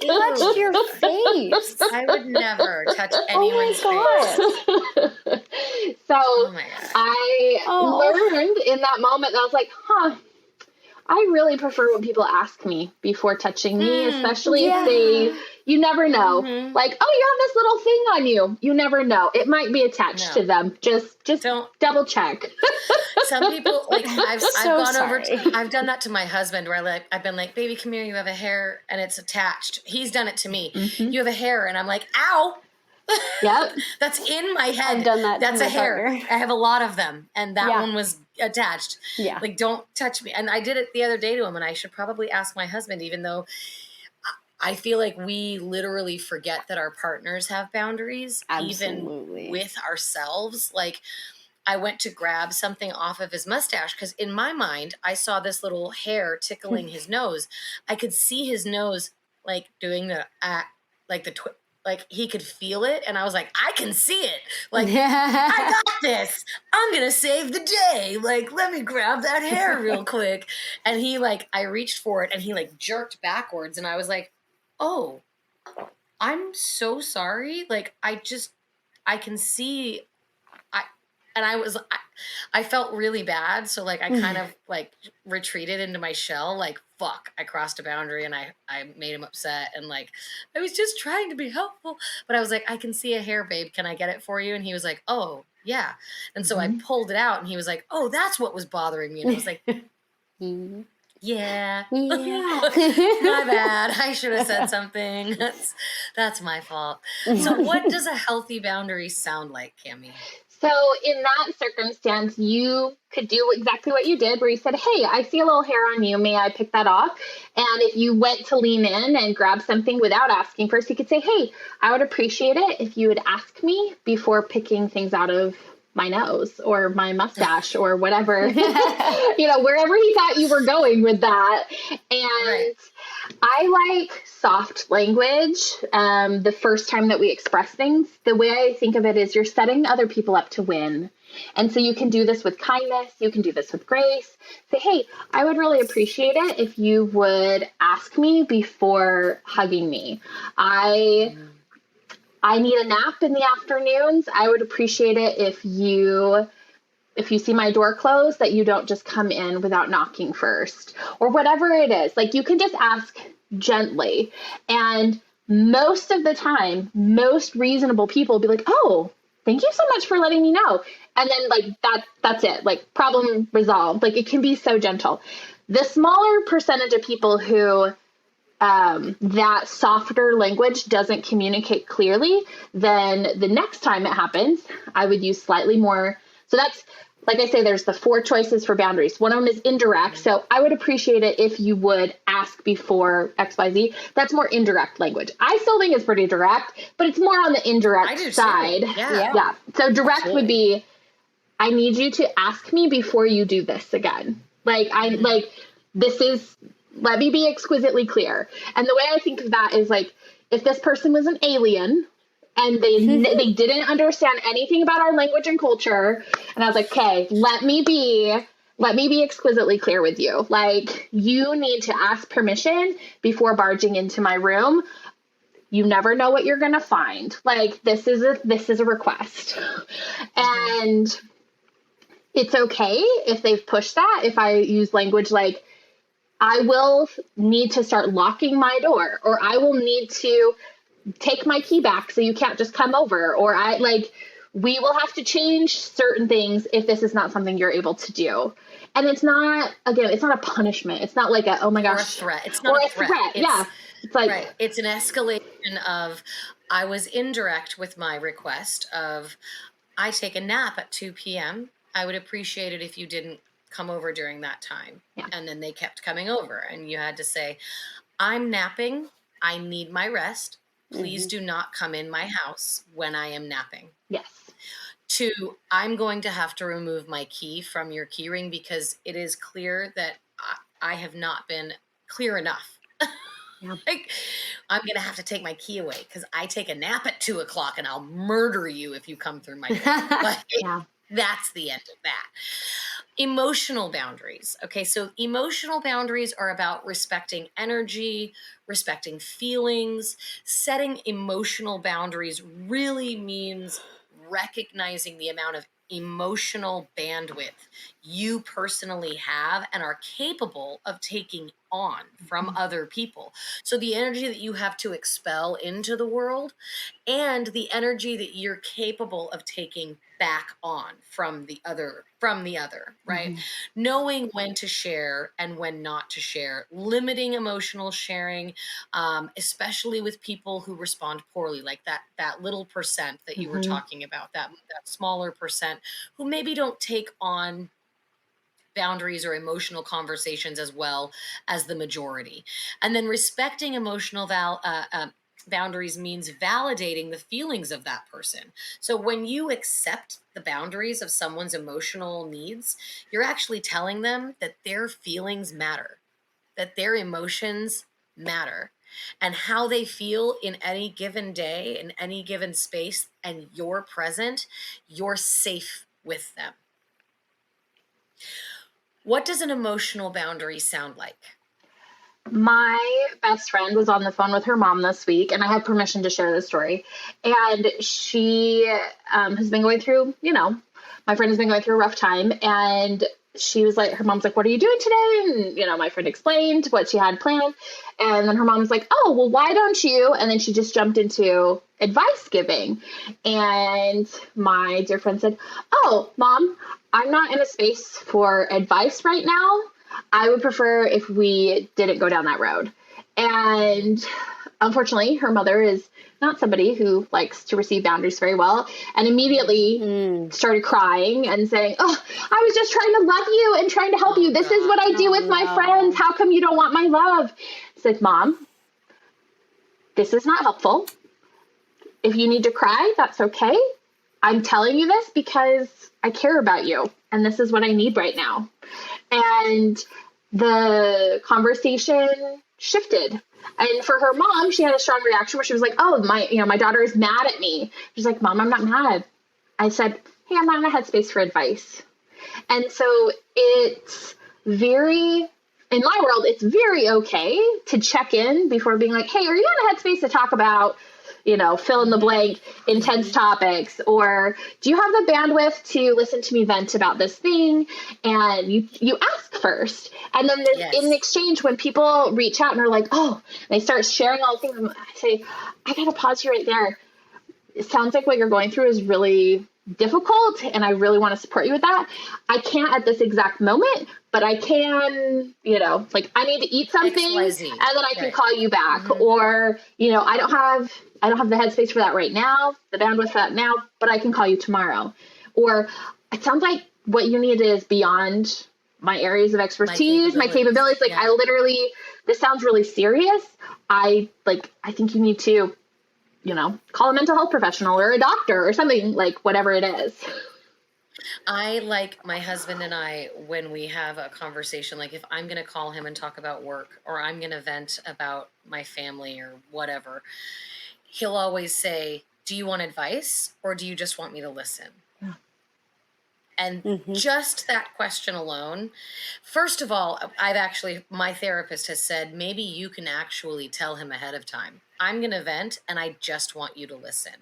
Touched your face. I would never touch anyone's face. So Oh my God. I learned in that moment, I was like, I really prefer when people ask me before touching me, especially if you never know. Like, oh, you have this little thing on you. You never know. It might be attached to them. Just don't double check. Some people, like, I've done that to my husband where I've been like, baby, come here. You have a hair and it's attached. He's done it to me. You have a hair. And I'm like, ow. Yep. That's in my head. I've done that. That's to a my hair. partner. I have a lot of them. And that one was attached. Yeah. Like, don't touch me. And I did it the other day to him, and I should probably ask my husband, even though I feel like we literally forget that our partners have boundaries, Absolutely. even with ourselves. Like, I went to grab something off of his mustache because in my mind, I saw this little hair tickling his nose. I could see his nose like doing the like he could feel it, and I was like, I can see it. Like, I got this. I'm gonna save the day. Like, let me grab that hair real quick. And he I reached for it, and he jerked backwards, and I was like, oh, I'm so sorry. Like, I can see. I felt really bad. So I kind of retreated into my shell. Like, fuck, I crossed a boundary and I made him upset. And I was just trying to be helpful, but I was like, I can see a hair, babe. Can I get it for you? And he was like, oh yeah. And so I pulled it out and he was like, oh, that's what was bothering me. And I was like, yeah. My bad. I should have said something. That's my fault. So what does a healthy boundary sound like, Cammie? So in that circumstance, you could do exactly what you did, where you said, hey, I see a little hair on you. May I pick that off? And if you went to lean in and grab something without asking first, you could say, hey, I would appreciate it if you would ask me before picking things out of my nose or my mustache or whatever, wherever he thought you were going with that. And I like soft language. The first time that we express things, the way I think of it is you're setting other people up to win. And so you can do this with kindness. You can do this with grace. Say, hey, I would really appreciate it if you would ask me before hugging me. I need a nap in the afternoons. I would appreciate it if you see my door closed, that you don't just come in without knocking first, or whatever it is. You can just ask gently. And most of the time, most reasonable people will be like, oh, thank you so much for letting me know. And then that's it. Problem resolved. It can be so gentle. The smaller percentage of people who that softer language doesn't communicate clearly, then the next time it happens, I would use slightly more. So that's, like I say, there's the 4 choices for boundaries. One of them is indirect. So I would appreciate it if you would ask before XYZ. That's more indirect language. I still think it's pretty direct, but it's more on the indirect side. Yeah. So direct would be, I need you to ask me before you do this again. Let me be exquisitely clear. And the way I think of that is if this person was an alien and they didn't understand anything about our language and culture, and I was like, okay, let me be exquisitely clear with you. You need to ask permission before barging into my room. You never know what you're going to find. This is a request. And it's okay if they've pushed that. If I use language I will need to start locking my door, or I will need to take my key back so you can't just come over, or we will have to change certain things if this is not something you're able to do. And it's not a punishment. It's not oh my gosh. Or a threat. It's not a threat. Yeah. It's It's an escalation of, I was indirect with my request of, I take a nap at 2 p.m. I would appreciate it if you didn't come over during that time. Yeah. And then they kept coming over, and you had to say, I'm napping. I need my rest. Please do not come in my house when I am napping. Yes. To, I'm going to have to remove my key from your key ring because it is clear that I have not been clear enough. Yeah. Like, I'm going to have to take my key away because I take a nap at 2:00 and I'll murder you if you come through my door. Like, Yeah. that's the end of that. Emotional boundaries. Okay, so emotional boundaries are about respecting energy, respecting feelings. Setting emotional boundaries really means recognizing the amount of emotional bandwidth you personally have and are capable of taking on from other people. So the energy that you have to expel into the world and the energy that you're capable of taking back on from the other, right? Knowing when to share and when not to share, limiting emotional sharing, especially with people who respond poorly, like that little percent that you were talking about, that smaller percent who maybe don't take on boundaries or emotional conversations as well as the majority. And then respecting emotional boundaries means validating the feelings of that person. So when you accept the boundaries of someone's emotional needs, you're actually telling them that their feelings matter, that their emotions matter, and how they feel in any given day, in any given space, and you're present, you're safe with them. What does an emotional boundary sound like? My best friend was on the phone with her mom this week, and I have permission to share this story. And she has been going through, my friend has been going through a rough time. And she was like, her mom's like, what are you doing today? And, my friend explained what she had planned. And then her mom's like, oh, well, why don't you? And then she just jumped into advice giving. And my dear friend said, oh, Mom, I'm not in a space for advice right now. I would prefer if we didn't go down that road. And unfortunately, her mother is not somebody who likes to receive boundaries very well, and immediately started crying and saying, oh, I was just trying to love you and trying to help you. This is what I do with my friends. How come you don't want my love? I said, Mom, this is not helpful. If you need to cry, that's okay. I'm telling you this because I care about you, and this is what I need right now. And the conversation shifted. And for her mom, she had a strong reaction where she was like, oh, my daughter is mad at me. She's like, Mom, I'm not mad. I said, hey, I'm not in a headspace for advice. And so it's in my world, it's very okay to check in before being like, hey, are you in a headspace to talk about, fill in the blank, intense topics? Or do you have the bandwidth to listen to me vent about this thing? And you ask first. And then in exchange, when people reach out and are like, oh, they start sharing all the things, I say, I got to pause you right there. It sounds like what you're going through is really difficult, and I really want to support you with that. I can't at this exact moment, but I can, I need to eat something, XYZ. And then I can call you back. Or, I don't have the headspace for that right now, the bandwidth for that now, but I can call you tomorrow. Or it sounds like what you need is beyond my areas of expertise, my capabilities. Like, I literally, this sounds really serious. I think you need to, call a mental health professional or a doctor or something, like whatever it is. I like my husband and I, when we have a conversation, like if I'm going to call him and talk about work, or I'm going to vent about my family or whatever, he'll always say, do you want advice or do you just want me to listen? Yeah. And just that question alone, first of all, my therapist has said, maybe you can actually tell him ahead of time, I'm going to vent and I just want you to listen.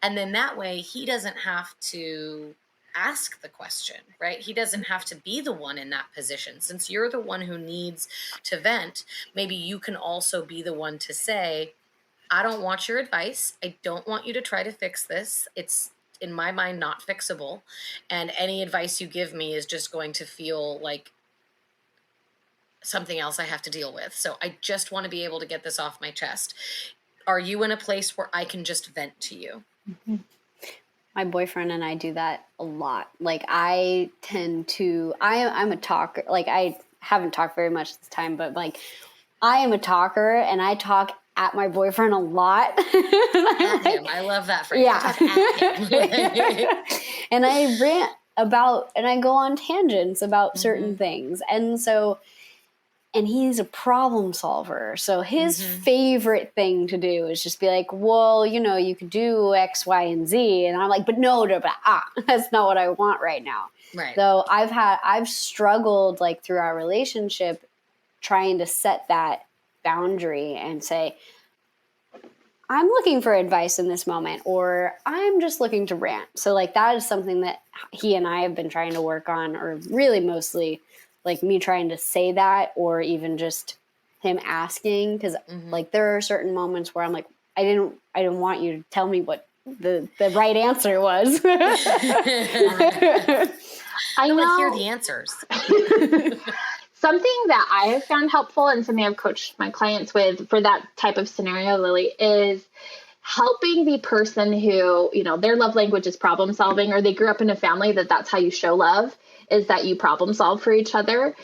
And then that way he doesn't have to ask the question, right? He doesn't have to be the one in that position. Since you're the one who needs to vent, maybe you can also be the one to say, I don't want your advice. I don't want you to try to fix this. It's, in my mind, not fixable. And any advice you give me is just going to feel like something else I have to deal with. So I just want to be able to get this off my chest. Are you in a place where I can just vent to you? My boyfriend and I do that a lot. Like I'm a talker. Like I haven't talked very much this time, but like I am a talker and I talk at my boyfriend a lot. At him. I love that phrase. Yeah. I talk at him. And I rant about, and I go on tangents about certain things. And he's a problem solver. So his favorite thing to do is just be like, well, you could do X, Y, and Z. And I'm like, but no, that's not what I want right now. Right. So I've struggled like through our relationship trying to set that boundary and say, I'm looking for advice in this moment, or I'm just looking to rant. So like that is something that he and I have been trying to work on, or really mostly like me trying to say that, or even just him asking. Cause like there are certain moments where I'm like, I didn't want you to tell me what the right answer was. I want to hear the answers. Something that I have found helpful and something I've coached my clients with for that type of scenario, Lily, is helping the person who, their love language is problem solving, or they grew up in a family that's how you show love, is that you problem solve for each other.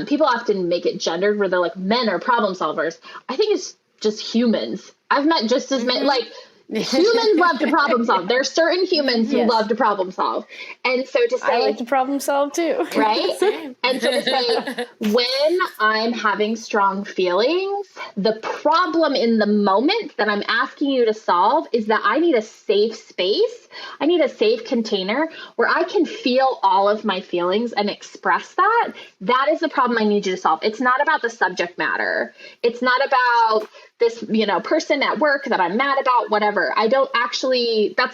People often make it gendered where they're like, men are problem solvers. I think it's just humans. I've met just as many, like, humans love to problem solve. There are certain humans who love to problem solve. And so to say, I like to problem solve too. Right? And so to say, when I'm having strong feelings, the problem in the moment that I'm asking you to solve is that I need a safe space. I need a safe container where I can feel all of my feelings and express that. That is the problem I need you to solve. It's not about the subject matter. It's not about this, person at work that I'm mad about, whatever. That's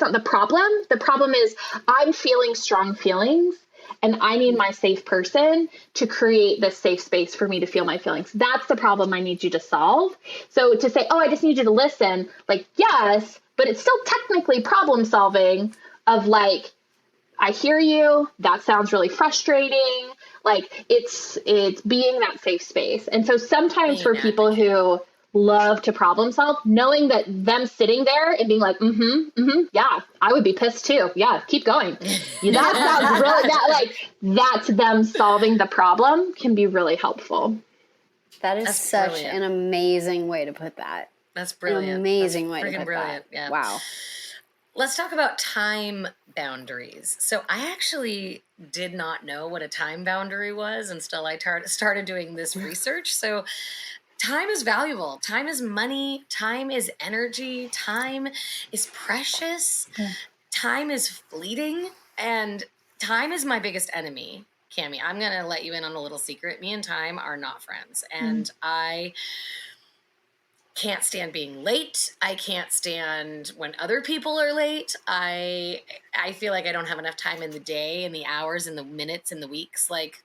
not the problem. The problem is I'm feeling strong feelings and I need my safe person to create this safe space for me to feel my feelings. That's the problem I need you to solve. So to say, oh, I just need you to listen, like, yes, but it's still technically problem solving of like, I hear you. That sounds really frustrating. Like it's being that safe space. And so sometimes for people who love to problem solve, knowing that them sitting there and being like, yeah, I would be pissed too. Yeah, keep going. That sounds really, that's them solving the problem can be really helpful. That's such brilliant. An amazing way to put that. That's brilliant. An amazing way to put brilliant. that. Yeah. Wow. Let's talk about time boundaries. So I actually did not know what a time boundary was until I started doing this research. So time is valuable. Time is money. Time is energy. Time is precious. Yeah. Time is fleeting. And time is my biggest enemy, Cammie. I'm going to let you in on a little secret. Me and time are not friends. And I can't stand being late. I can't stand when other people are late. I feel like I don't have enough time in the day and the hours and the minutes and the weeks. Like,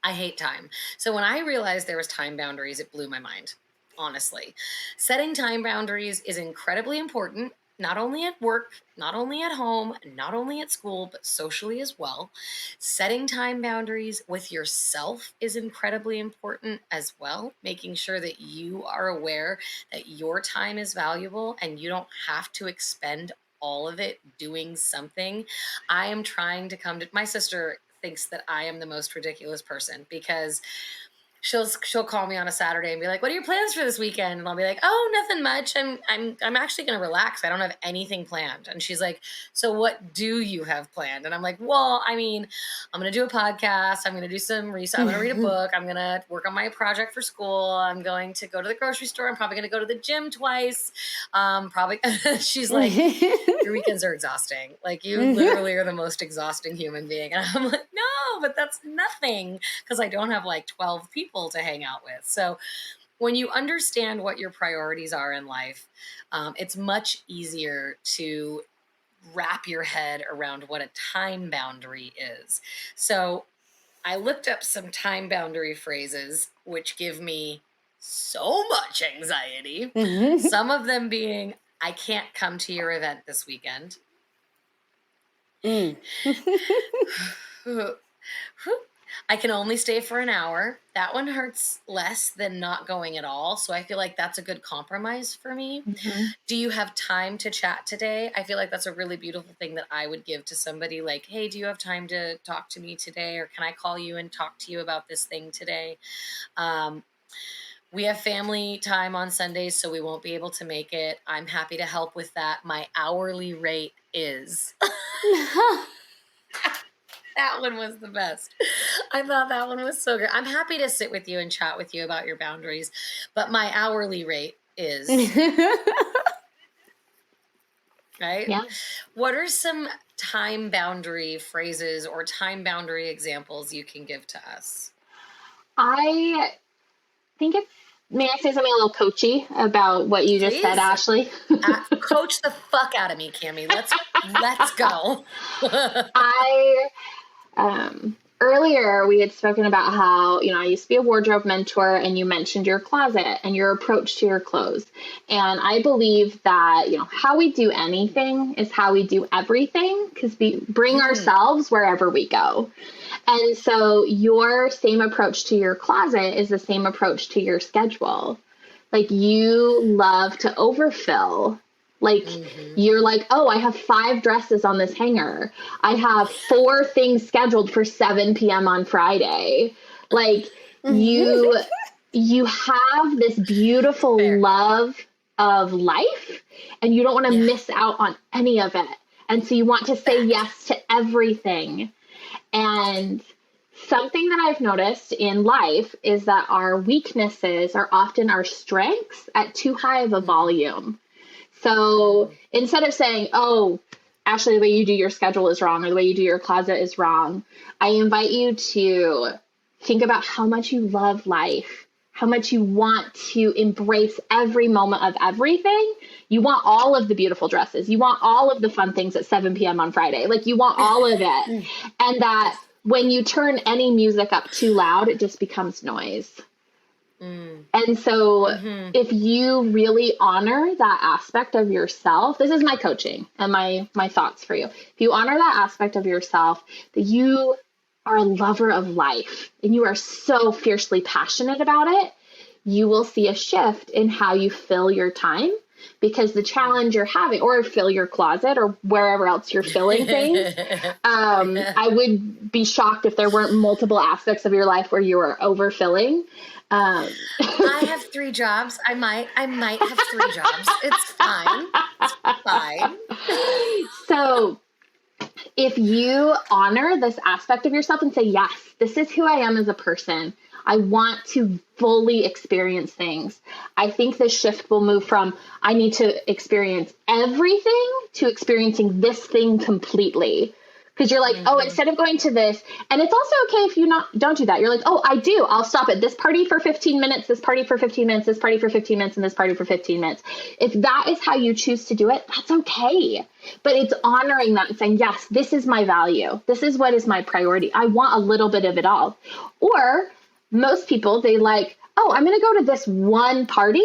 I hate time. So when I realized there was time boundaries, it blew my mind, honestly. Setting time boundaries is incredibly important, not only at work, not only at home, not only at school, but socially as well. Setting time boundaries with yourself is incredibly important as well, making sure that you are aware that your time is valuable and you don't have to expend all of it doing something. I am trying to my sister thinks that I am the most ridiculous person because she'll call me on a Saturday and be like, "What are your plans for this weekend?" And I'll be like, "Oh, nothing much. I'm actually going to relax. I don't have anything planned." And she's like, "So what do you have planned?" And I'm like, "Well, I mean, I'm going to do a podcast. I'm going to do some research. I'm going to read a book. I'm going to work on my project for school. I'm going to go to the grocery store. I'm probably going to go to the gym twice. Probably." She's like, "Your weekends are exhausting. Like you literally are the most exhausting human being." And I'm like, "No, but that's nothing because I don't have like 12 people to hang out with." So when you understand what your priorities are in life, it's much easier to wrap your head around what a time boundary is. So I looked up some time boundary phrases, which give me so much anxiety. Some of them being, "I can't come to your event this weekend." I can only stay for an hour. That one hurts less than not going at all. So I feel like that's a good compromise for me. Mm-hmm. Do you have time to chat today? I feel like that's a really beautiful thing that I would give to somebody, like, hey, do you have time to talk to me today? Or can I call you and talk to you about this thing today? We have family time on Sundays, so we won't be able to make it. I'm happy to help with that. My hourly rate is. That one was the best. I thought that one was so good. I'm happy to sit with you and chat with you about your boundaries, but my hourly rate is. Right? Yeah. What are some time boundary phrases or time boundary examples you can give to us? I think it's, may I say something a little coachy about what you just said, Ashley? Coach the fuck out of me, Cammie. Let's go. Earlier we had spoken about how, I used to be a wardrobe mentor, and you mentioned your closet and your approach to your clothes. And I believe that, how we do anything is how we do everything, because we bring ourselves wherever we go. And so your same approach to your closet is the same approach to your schedule. Like, you love to overfill. Like, you're like, oh, I have 5 dresses on this hanger. I have 4 things scheduled for 7 p.m. on Friday. Like, you have this beautiful love of life, and you don't want to miss out on any of it. And so you want to say yes to everything. And something that I've noticed in life is that our weaknesses are often our strengths at too high of a volume. So instead of saying, oh, Ashley, the way you do your schedule is wrong, or the way you do your closet is wrong, I invite you to think about how much you love life, how much you want to embrace every moment of everything. You want all of the beautiful dresses. You want all of the fun things at 7 p.m. on Friday. Like, you want all of it. And that when you turn any music up too loud, it just becomes noise. And so if you really honor that aspect of yourself, this is my coaching and my thoughts for you. If you honor that aspect of yourself, that you are a lover of life and you are so fiercely passionate about it, you will see a shift in how you fill your time, because the challenge you're having, or fill your closet or wherever else you're filling things. I would be shocked if there weren't multiple aspects of your life where you are overfilling. I have 3 jobs. I might have 3 jobs. It's fine. It's fine. So if you honor this aspect of yourself and say, yes, this is who I am as a person, I want to fully experience things, I think this shift will move from I need to experience everything to experiencing this thing completely. Because you're like, oh, instead of going to this, and it's also okay if you don't do that. You're like, oh, I do. I'll stop at this party for 15 minutes, this party for 15 minutes, this party for 15 minutes, and this party for 15 minutes. If that is how you choose to do it, that's okay. But it's honoring that and saying, yes, this is my value. This is what is my priority. I want a little bit of it all. Or most people, they like, oh, I'm going to go to this one party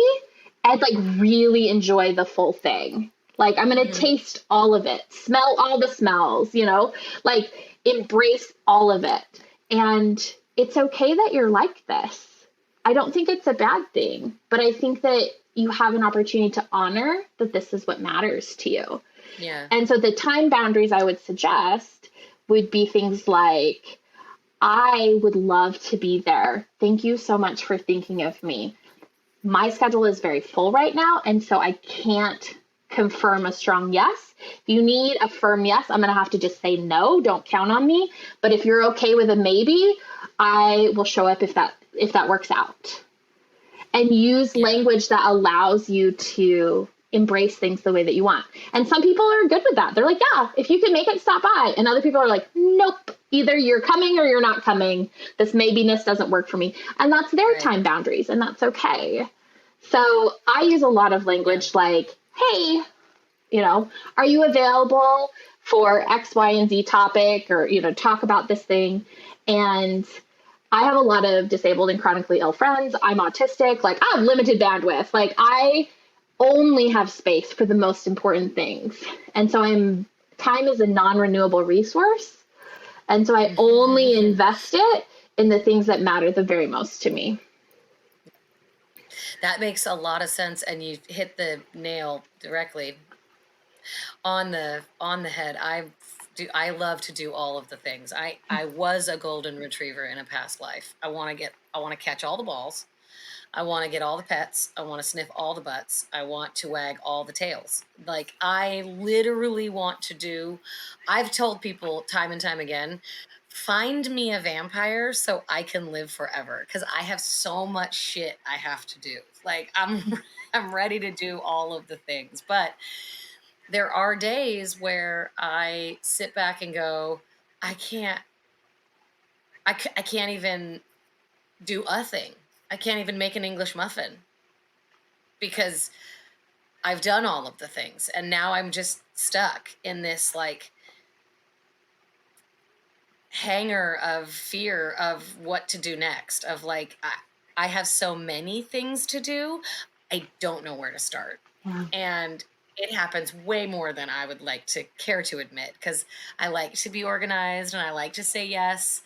and like really enjoy the full thing. Like, I'm going to taste all of it, smell all the smells, like embrace all of it. And it's okay that you're like this. I don't think it's a bad thing, but I think that you have an opportunity to honor that this is what matters to you. Yeah. And so the time boundaries I would suggest would be things like, I would love to be there. Thank you so much for thinking of me. My schedule is very full right now, and so I can't confirm a strong yes. If you need a firm yes, I'm going to have to just say no. Don't count on me. But if you're okay with a maybe, I will show up if that works out. And use language that allows you to embrace things the way that you want. And some people are good with that. They're like, yeah, if you can make it, stop by. And other people are like, nope, either you're coming or you're not coming. This maybiness doesn't work for me. And that's their time boundaries, and that's okay. So I use a lot of language like, hey, are you available for X, Y, and Z topic, or, talk about this thing? And I have a lot of disabled and chronically ill friends. I'm autistic. Like, I have limited bandwidth. Like, I only have space for the most important things. And so time is a non-renewable resource. And so I only invest it in the things that matter the very most to me. That makes a lot of sense, and you hit the nail directly on the head. I love to do all of the things. I was a golden retriever in a past life. I want to catch all the balls. I want to get all the pets. I want to sniff all the butts. I want to wag all the tails. Like, I literally want to do, I've told people time and time again, find me a vampire so I can live forever, because I have so much shit I have to do. Like, I'm ready to do all of the things. But there are days where I sit back and go, I can't, I can't even do a thing. I can't even make an English muffin because I've done all of the things. And now I'm just stuck in this like hanger of fear of what to do next, of like, I have so many things to do. I don't know where to start. Yeah. And it happens way more than I would like to care to admit, because I like to be organized and I like to say yes.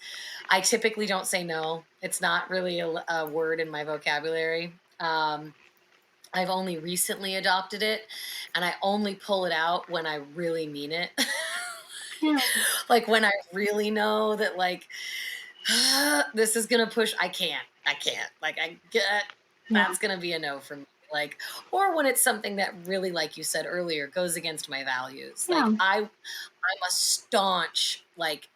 I typically don't say no. It's not really a word in my vocabulary. I've only recently adopted it, and I only pull it out when I really mean it. Yeah. Like when I really know that like this is gonna push. I can't. Like I get that's gonna be a no for me. Like, or when it's something that really, like you said earlier, goes against my values. Like Yeah. I'm a staunch like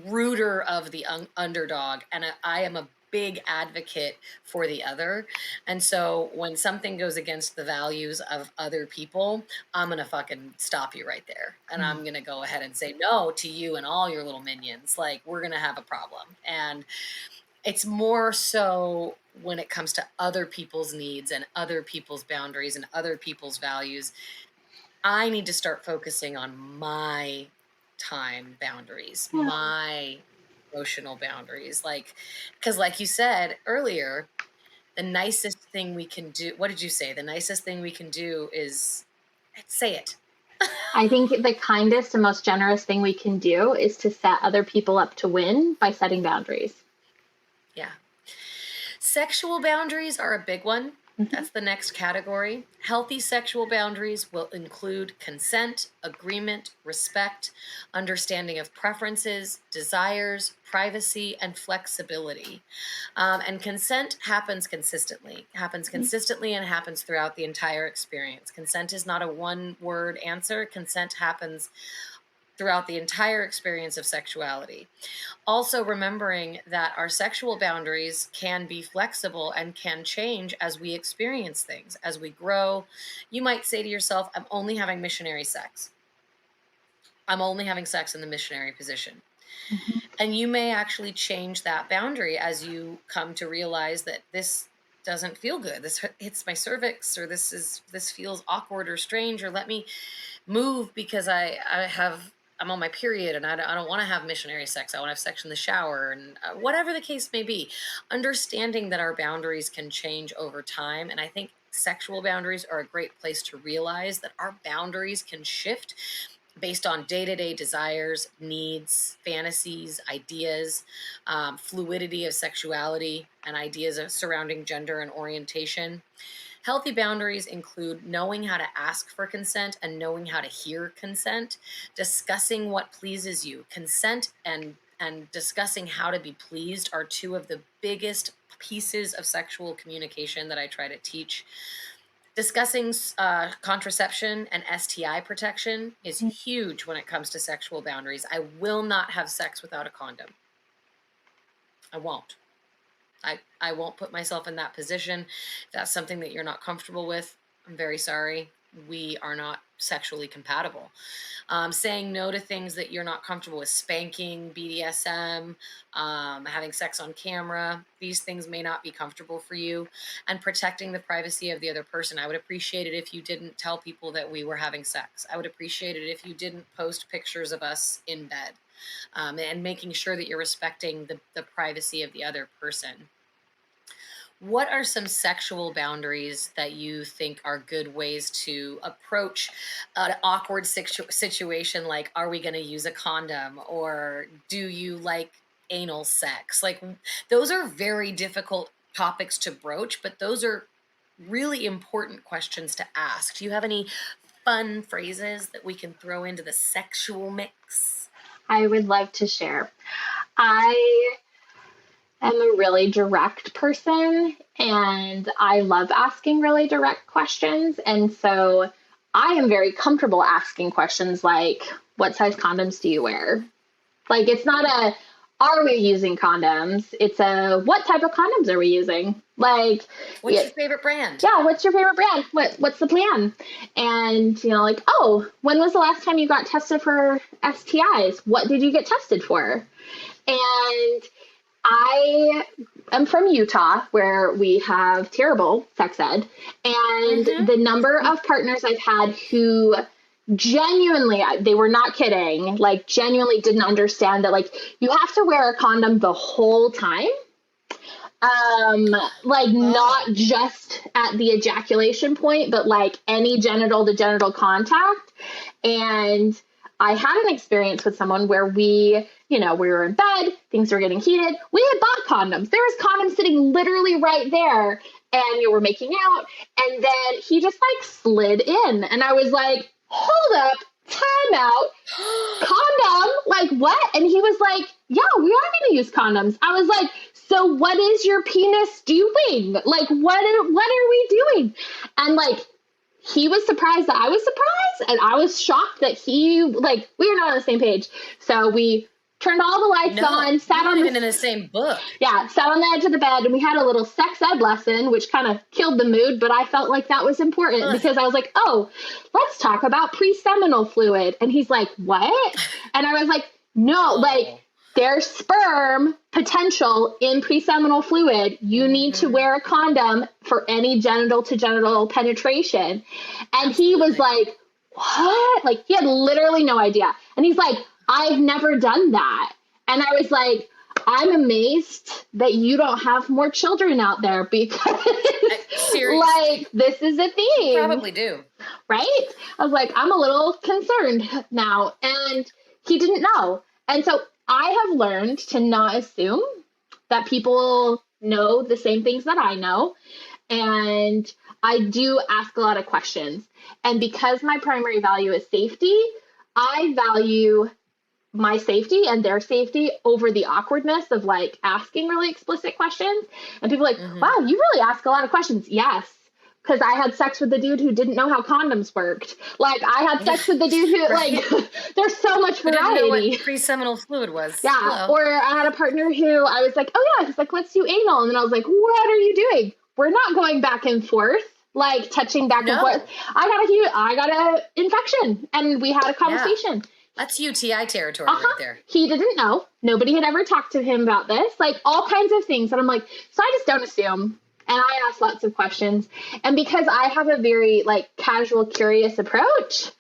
rooter of the underdog, and I am a big advocate for the other. And so when something goes against the values of other people, I'm gonna fucking stop you right there, and I'm gonna go ahead and say no to you and all your little minions. Like, we're gonna have a problem. And it's more so when it comes to other people's needs and other people's boundaries and other people's values. I need to start focusing on my time boundaries, Yeah. my emotional boundaries. Like, because like you said earlier, the nicest thing we can do, what did you say? The nicest thing we can do is say it. I think the kindest and most generous thing we can do is to set other people up to win by setting boundaries. Yeah. Sexual boundaries are a big one. Mm-hmm. That's the next category. Healthy sexual boundaries will include consent, agreement, respect, understanding of preferences, desires, privacy, and flexibility. And consent happens consistently, and happens throughout the entire experience. Consent is not a one-word answer. Consent happens throughout the entire experience of sexuality. Also, remembering that our sexual boundaries can be flexible and can change as we experience things, as we grow. You might say to yourself, I'm only having missionary sex. I'm only having sex in the missionary position. Mm-hmm. And you may actually change that boundary as you come to realize that this doesn't feel good. This hits my cervix, or this feels awkward or strange, or let me move because I'm on my period and I don't want to have missionary sex. I want to have sex in the shower, and whatever the case may be. Understanding that our boundaries can change over time. And I think sexual boundaries are a great place to realize that our boundaries can shift based on day-to-day desires, needs, fantasies, ideas, fluidity of sexuality, and ideas of surrounding gender and orientation. Healthy boundaries include knowing how to ask for consent and knowing how to hear consent, discussing what pleases you. Consent and discussing how to be pleased are two of the biggest pieces of sexual communication that I try to teach. Discussing contraception and STI protection is huge when it comes to sexual boundaries. I will not have sex without a condom. I won't. I won't put myself in that position. If that's something that you're not comfortable with, I'm very sorry. We are not sexually compatible. Saying no to things that you're not comfortable with, spanking, BDSM, having sex on camera, these things may not be comfortable for you. And protecting the privacy of the other person. I would appreciate it if you didn't tell people that we were having sex. I would appreciate it if you didn't post pictures of us in bed. And making sure that you're respecting the privacy of the other person. What are some sexual boundaries that you think are good ways to approach an awkward situation? Like, are we going to use a condom? Or do you like anal sex? Like, those are very difficult topics to broach, but those are really important questions to ask. Do you have any fun phrases that we can throw into the sexual mix? I would love to share. I am a really direct person and I love asking really direct questions. And so I am very comfortable asking questions like, what size condoms do you wear? Like, it's not a, are we using condoms? It's a, what type of condoms are we using? Like, what's your favorite brand? Yeah, what's your favorite brand? What's the plan? And, you know, like, oh, when was the last time you got tested for STIs? What did you get tested for? And I am from Utah, where we have terrible sex ed. And the number of partners I've had who genuinely, they were not kidding, like genuinely didn't understand that, like, you have to wear a condom the whole time. Like not just at the ejaculation point, but like any genital to genital contact. And I had an experience with someone where we were in bed, things were getting heated. We had bought condoms. There was condoms sitting literally right there, and you were making out. And then he just like slid in, and I was like, hold up, time out, condom, like what? And he was like, yeah, we are going to use condoms. I was like, so what is your penis doing? Like, what are we doing? And like, he was surprised that I was surprised, and I was shocked that we were not on the same page. So we turned all the lights on, sat on even in the same book. Yeah, sat on the edge of the bed, and we had a little sex ed lesson, which kind of killed the mood, but I felt like that was important because I was like, oh, let's talk about pre-seminal fluid. And he's like, what? And I was like, no, like, there's sperm potential in pre-seminal fluid. You need to wear a condom for any genital to genital penetration. And he was like, what? Like, he had literally no idea. And he's like, I've never done that. And I was like, I'm amazed that you don't have more children out there because like, this is a thing. You probably do. Right? I was like, I'm a little concerned now. And he didn't know. And so I have learned to not assume that people know the same things that I know. And I do ask a lot of questions. And because my primary value is safety, I value my safety and their safety over the awkwardness of like asking really explicit questions. And people are like, wow, you really ask a lot of questions. Yes. Because I had sex with the dude who didn't know how condoms worked. Like, I had sex with the dude who, like, there's so much variety. Didn't know what pre-seminal fluid was. Yeah. Hello. Or I had a partner who I was like, oh, yeah. He's like, let's do anal. And then I was like, what are you doing? We're not going back and forth, like, touching back and forth. I got a infection, and we had a conversation. Yeah. That's UTI territory right there. He didn't know. Nobody had ever talked to him about this. Like, all kinds of things. And I'm like, so I just don't assume. And I ask lots of questions. And because I have a very, like, casual, curious approach,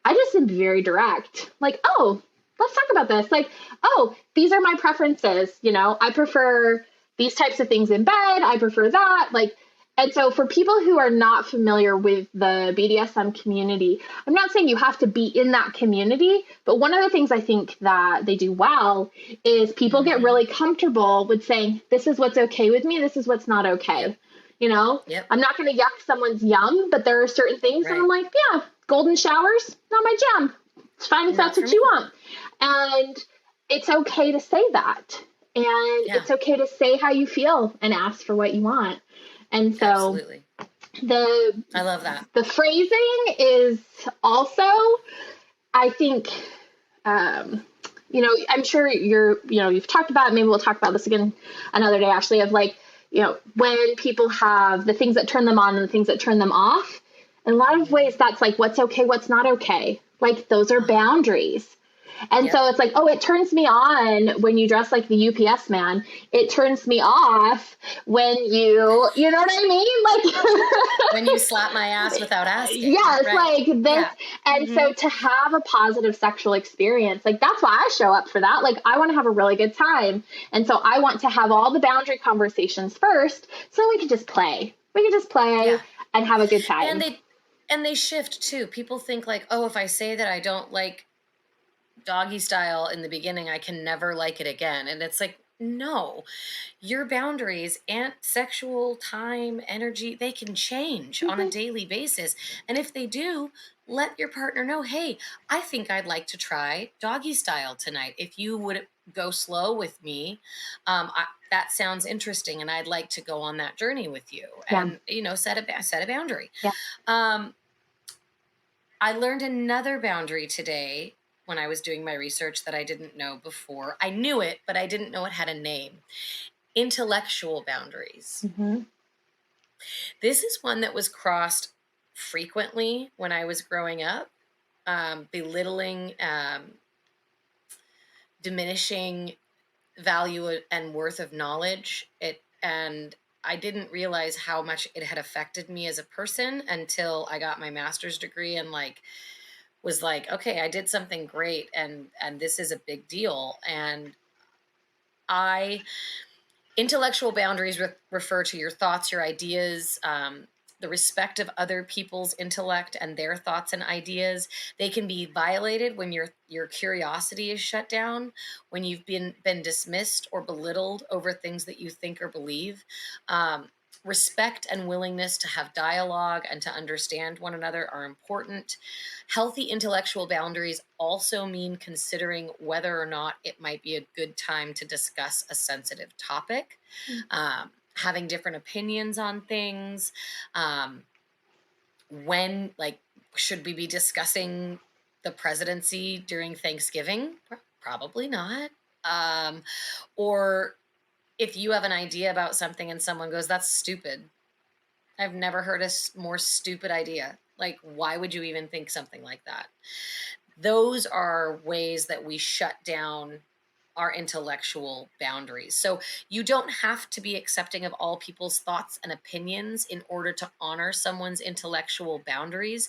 I just am very direct. Like, oh, let's talk about this. Like, oh, these are my preferences. You know, I prefer these types of things in bed. I prefer that. Like, and so for people who are not familiar with the BDSM community, I'm not saying you have to be in that community, but one of the things I think that they do well is people get really comfortable with saying, this is what's okay with me, this is what's not okay. Yep. You know, I'm not going to yuck someone's yum, but there are certain things that I'm like, yeah, golden showers, not my jam. It's fine if that's what you want. And it's okay to say that. And it's okay to say how you feel and ask for what you want. And so Absolutely. I love that. The phrasing is also, I think, you know, I'm sure you've talked about it. Maybe we'll talk about this again another day, Ashley, of like, you know, when people have the things that turn them on and the things that turn them off, in a lot of ways, that's like, what's okay, what's not okay. Like, those are boundaries. And so it's like, oh, it turns me on when you dress like the UPS man. It turns me off when you know what I mean? Like, when you slap my ass without asking. Yes, right. Like this. Yeah. And so to have a positive sexual experience, like, that's why I show up for that. Like, I want to have a really good time. And so I want to have all the boundary conversations first so we can just play. We can just play and have a good time. And they shift too. People think like, oh, if I say that I don't like doggy style in the beginning, I can never like it again. And it's like, no, your boundaries and sexual time, energy, they can change on a daily basis. And if they do, let your partner know, hey, I think I'd like to try doggy style tonight. If you would go slow with me, that sounds interesting. And I'd like to go on that journey with you. Yeah. And, set a boundary. Yeah. I learned another boundary today when I was doing my research that I didn't know before. I knew it, but I didn't know it had a name. Intellectual boundaries. Mm-hmm. This is one that was crossed frequently when I was growing up, belittling, diminishing value and worth of knowledge. And I didn't realize how much it had affected me as a person until I got my master's degree and was like, okay, I did something great, and this is a big deal. And intellectual boundaries refer to your thoughts, your ideas, the respect of other people's intellect and their thoughts and ideas. They can be violated when your curiosity is shut down, when you've been dismissed or belittled over things that you think or believe. Respect and willingness to have dialogue and to understand one another are important. Healthy intellectual boundaries also mean considering whether or not it might be a good time to discuss a sensitive topic, having different opinions on things. When, should we be discussing the presidency during Thanksgiving? Probably not. Or if you have an idea about something and someone goes, that's stupid. I've never heard a more stupid idea. Like, why would you even think something like that? Those are ways that we shut down our intellectual boundaries. So you don't have to be accepting of all people's thoughts and opinions in order to honor someone's intellectual boundaries.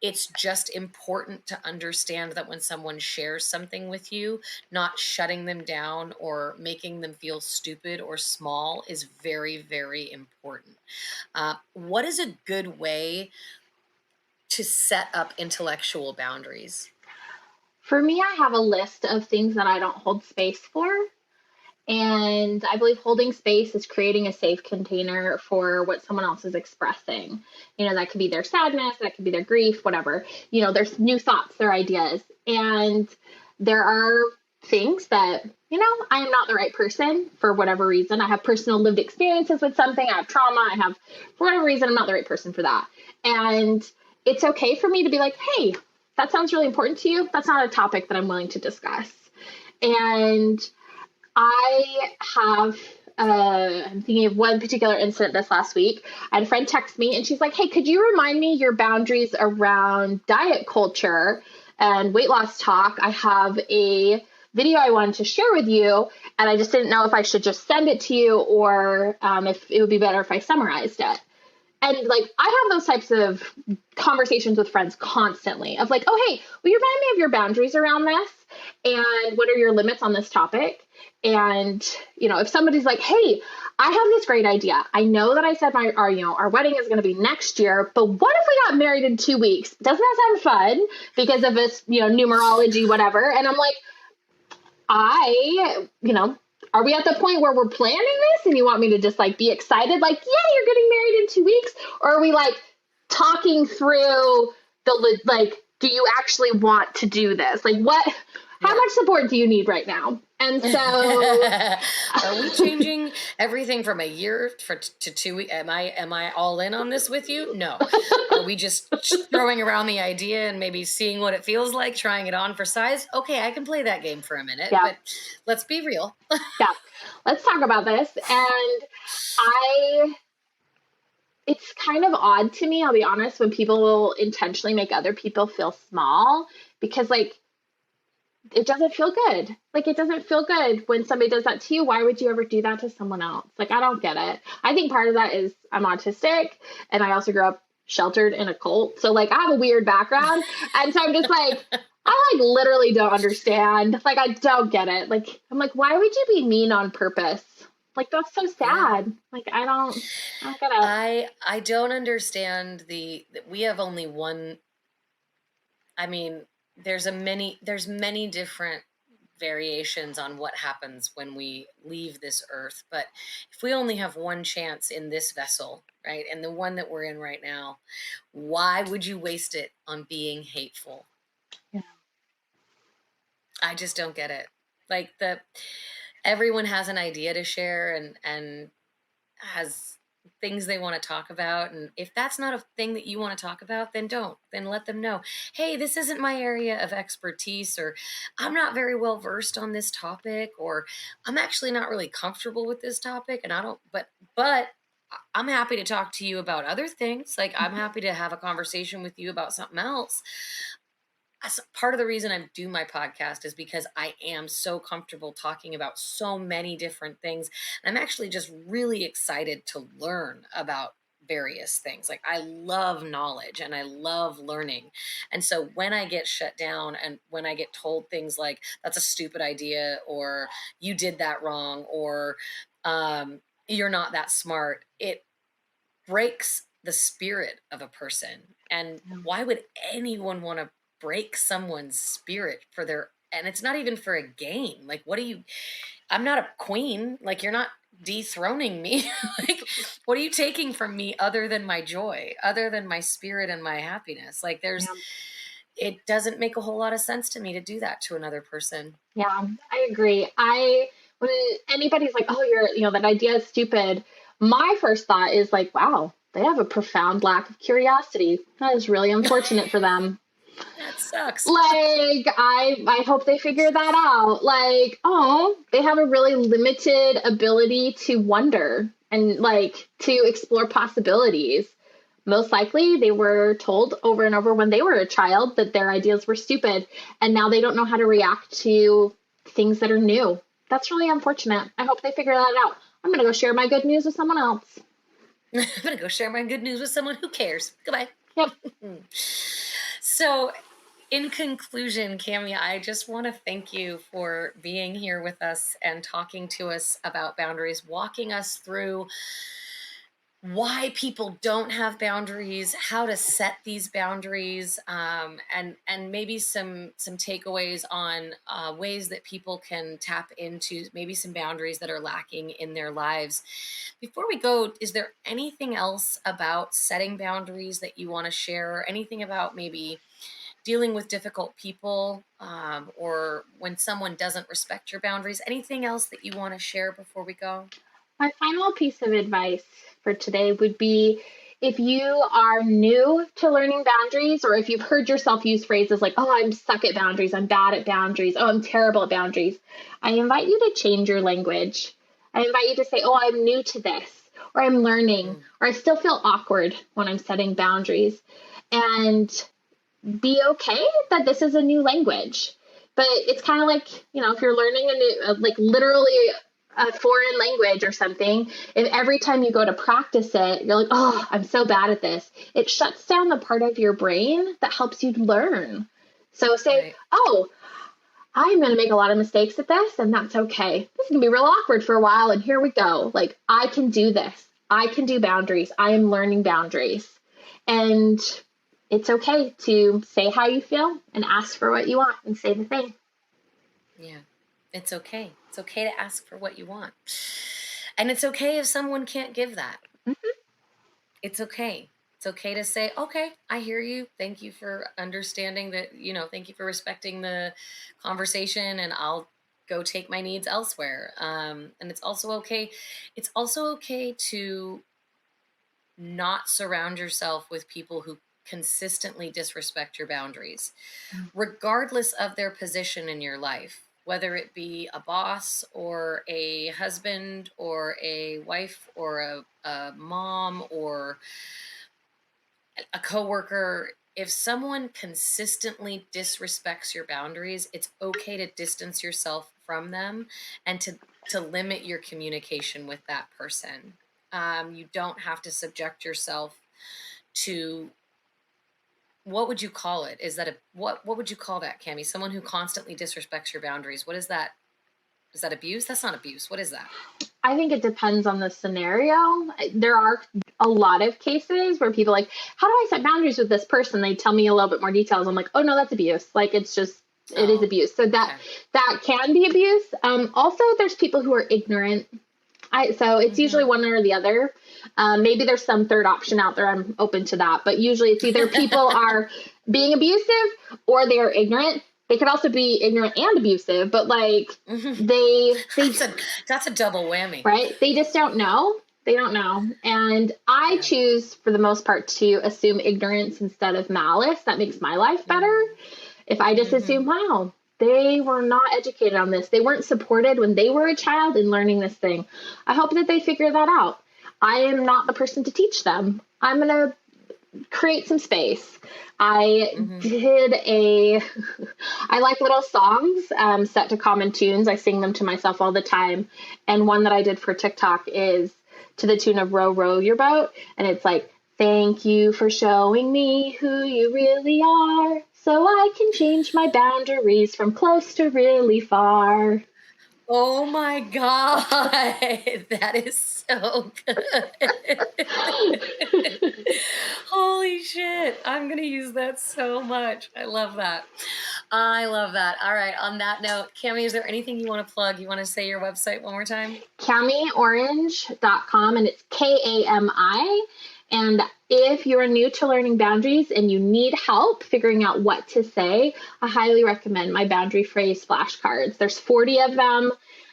It's just important to understand that when someone shares something with you, not shutting them down or making them feel stupid or small is very, very important. What is a good way to set up intellectual boundaries? For me, I have a list of things that I don't hold space for. And I believe holding space is creating a safe container for what someone else is expressing. That could be their sadness, that could be their grief, whatever. There's new thoughts, their ideas. And there are things that, I am not the right person for whatever reason. I have personal lived experiences with something. I have trauma. For whatever reason, I'm not the right person for that. And it's okay for me to be like, hey, that sounds really important to you. That's not a topic that I'm willing to discuss. And I have, I'm thinking of one particular incident this last week. I had a friend text me and she's like, hey, could you remind me your boundaries around diet culture and weight loss talk? I have a video I wanted to share with you, and I just didn't know if I should just send it to you or if it would be better if I summarized it. And I have those types of conversations with friends constantly of like, oh, hey, will you remind me of your boundaries around this? And what are your limits on this topic? And, if somebody's like, hey, I have this great idea. I know that I said our wedding is going to be next year, but what if we got married in 2 weeks? Doesn't that sound fun because of this, numerology, whatever? And I'm like, are we at the point where we're planning this and you want me to just be excited? Like, yeah, you're getting married in 2 weeks. Or are we talking through do you actually want to do this? How much support do you need right now? And so are we changing everything from a year to 2 weeks? Am I all in on this with you? No. Are we just throwing around the idea and maybe seeing what it feels like, trying it on for size? Okay, I can play that game for a minute, but let's be real. Yeah. Let's talk about this. And it's kind of odd to me, I'll be honest, when people will intentionally make other people feel small because it doesn't feel good. It doesn't feel good when somebody does that to you. Why would you ever do that to someone else? I don't get it. I think part of that is I'm autistic and I also grew up sheltered in a cult. So I have a weird background. And so I'm just I literally don't understand. I don't get it. I'm like, why would you be mean on purpose? That's so sad. I don't get it. I don't understand we have only one, there's many different variations on what happens when we leave this earth. But if we only have one chance in this vessel, right, and the one that we're in right now, why would you waste it on being hateful? Yeah. I just don't get it. Like, everyone has an idea to share, and has things they want to talk about, and if that's not a thing that you want to talk about, then don't. Then let them know, hey, this isn't my area of expertise, or I'm not very well versed on this topic, or I'm actually not really comfortable with this topic, and I don't but I'm happy to talk to you about other things. Like, I'm happy to have a conversation with you about something else. Part of the reason I do my podcast is because I am so comfortable talking about so many different things. And I'm actually just really excited to learn about various things. Like, I love knowledge and I love learning. And so when I get shut down and when I get told things like, that's a stupid idea, or you did that wrong, or you're not that smart, it breaks the spirit of a person. And why would anyone want to break someone's spirit for their, and it's not even for a game. Like, I'm not a queen. Like, you're not dethroning me. Like, what are you taking from me other than my joy, other than my spirit and my happiness? Like, it doesn't make a whole lot of sense to me to do that to another person. Yeah, I agree. When anybody's like, oh, that idea is stupid, my first thought is like, wow, they have a profound lack of curiosity. That is really unfortunate for them. That sucks. Like, I hope they figure that out. Like, oh, they have a really limited ability to wonder and like to explore possibilities. Most likely they were told over and over when they were a child that their ideas were stupid, and now they don't know how to react to things that are new. That's really unfortunate. I hope they figure that out. I'm going to go share my good news with someone else. I'm going to go share my good news with someone who cares. Goodbye. Yep. So, in conclusion, Cami, I just want to thank you for being here with us and talking to us about boundaries, walking us through why people don't have boundaries, how to set these boundaries, and maybe some takeaways on ways that people can tap into maybe some boundaries that are lacking in their lives. Before we go, is there anything else about setting boundaries that you want to share, or anything about maybe dealing with difficult people, or when someone doesn't respect your boundaries? Anything else that you want to share before we go? My final piece of advice for today would be, if you are new to learning boundaries, or if you've heard yourself use phrases like, oh, I'm stuck at boundaries, I'm bad at boundaries, oh, I'm terrible at boundaries, I invite you to change your language. I invite you to say, oh, I'm new to this, or I'm learning, or I still feel awkward when I'm setting boundaries. And be okay that this is a new language. But it's kind of like, if you're learning a new, like literally a foreign language or something, if every time you go to practice it, you're like, oh, I'm so bad at this, it shuts down the part of your brain that helps you learn. So say, right. Oh, I'm going to make a lot of mistakes at this, and that's okay. This is going to be real awkward for a while, and here we go. Like, I can do this. I can do boundaries. I am learning boundaries. And it's okay to say how you feel and ask for what you want and say the thing. Yeah, it's okay. It's okay to ask for what you want. And it's okay if someone can't give that. Mm-hmm. It's okay. It's okay to say, okay, I hear you. Thank you for understanding that, thank you for respecting the conversation, and I'll go take my needs elsewhere. And it's also okay. It's also okay to not surround yourself with people who consistently disrespect your boundaries, regardless of their position in your life, whether it be a boss or a husband or a wife or a mom or a coworker. If someone consistently disrespects your boundaries, it's okay to distance yourself from them and to limit your communication with that person. You don't have to subject yourself to, what would you call it? Is that what would you call that, Cami? Someone who constantly disrespects your boundaries. What is that? Is that abuse? That's not abuse. What is that? I think it depends on the scenario. There are a lot of cases where people are like, how do I set boundaries with this person? They tell me a little bit more details. I'm like, oh no, that's abuse. Like, it's just, it is abuse. So that can be abuse. Also, there's people who are ignorant. So it's usually one or the other. Maybe there's some third option out there. I'm open to that. But usually it's either people are being abusive or they are ignorant. They could also be ignorant and abusive, but like that's a double whammy, right? They just don't know. They don't know. And I choose for the most part to assume ignorance instead of malice. That makes my life better. If I just assume, wow, they were not educated on this. They weren't supported when they were a child in learning this thing. I hope that they figure that out. I am not the person to teach them. I'm going to create some space. I like little songs set to common tunes. I sing them to myself all the time. And one that I did for TikTok is to the tune of Row, Row Your Boat. And it's like, thank you for showing me who you really are, so I can change my boundaries from close to really far. Oh my God. That is so good. Holy shit. I'm going to use that so much. I love that. I love that. All right. On that note, Cami, is there anything you want to plug? You want to say your website one more time? CamiOrange.com, and it's KAMI. And if you're new to learning boundaries and you need help figuring out what to say, I highly recommend my boundary phrase flashcards. There's 40 of them.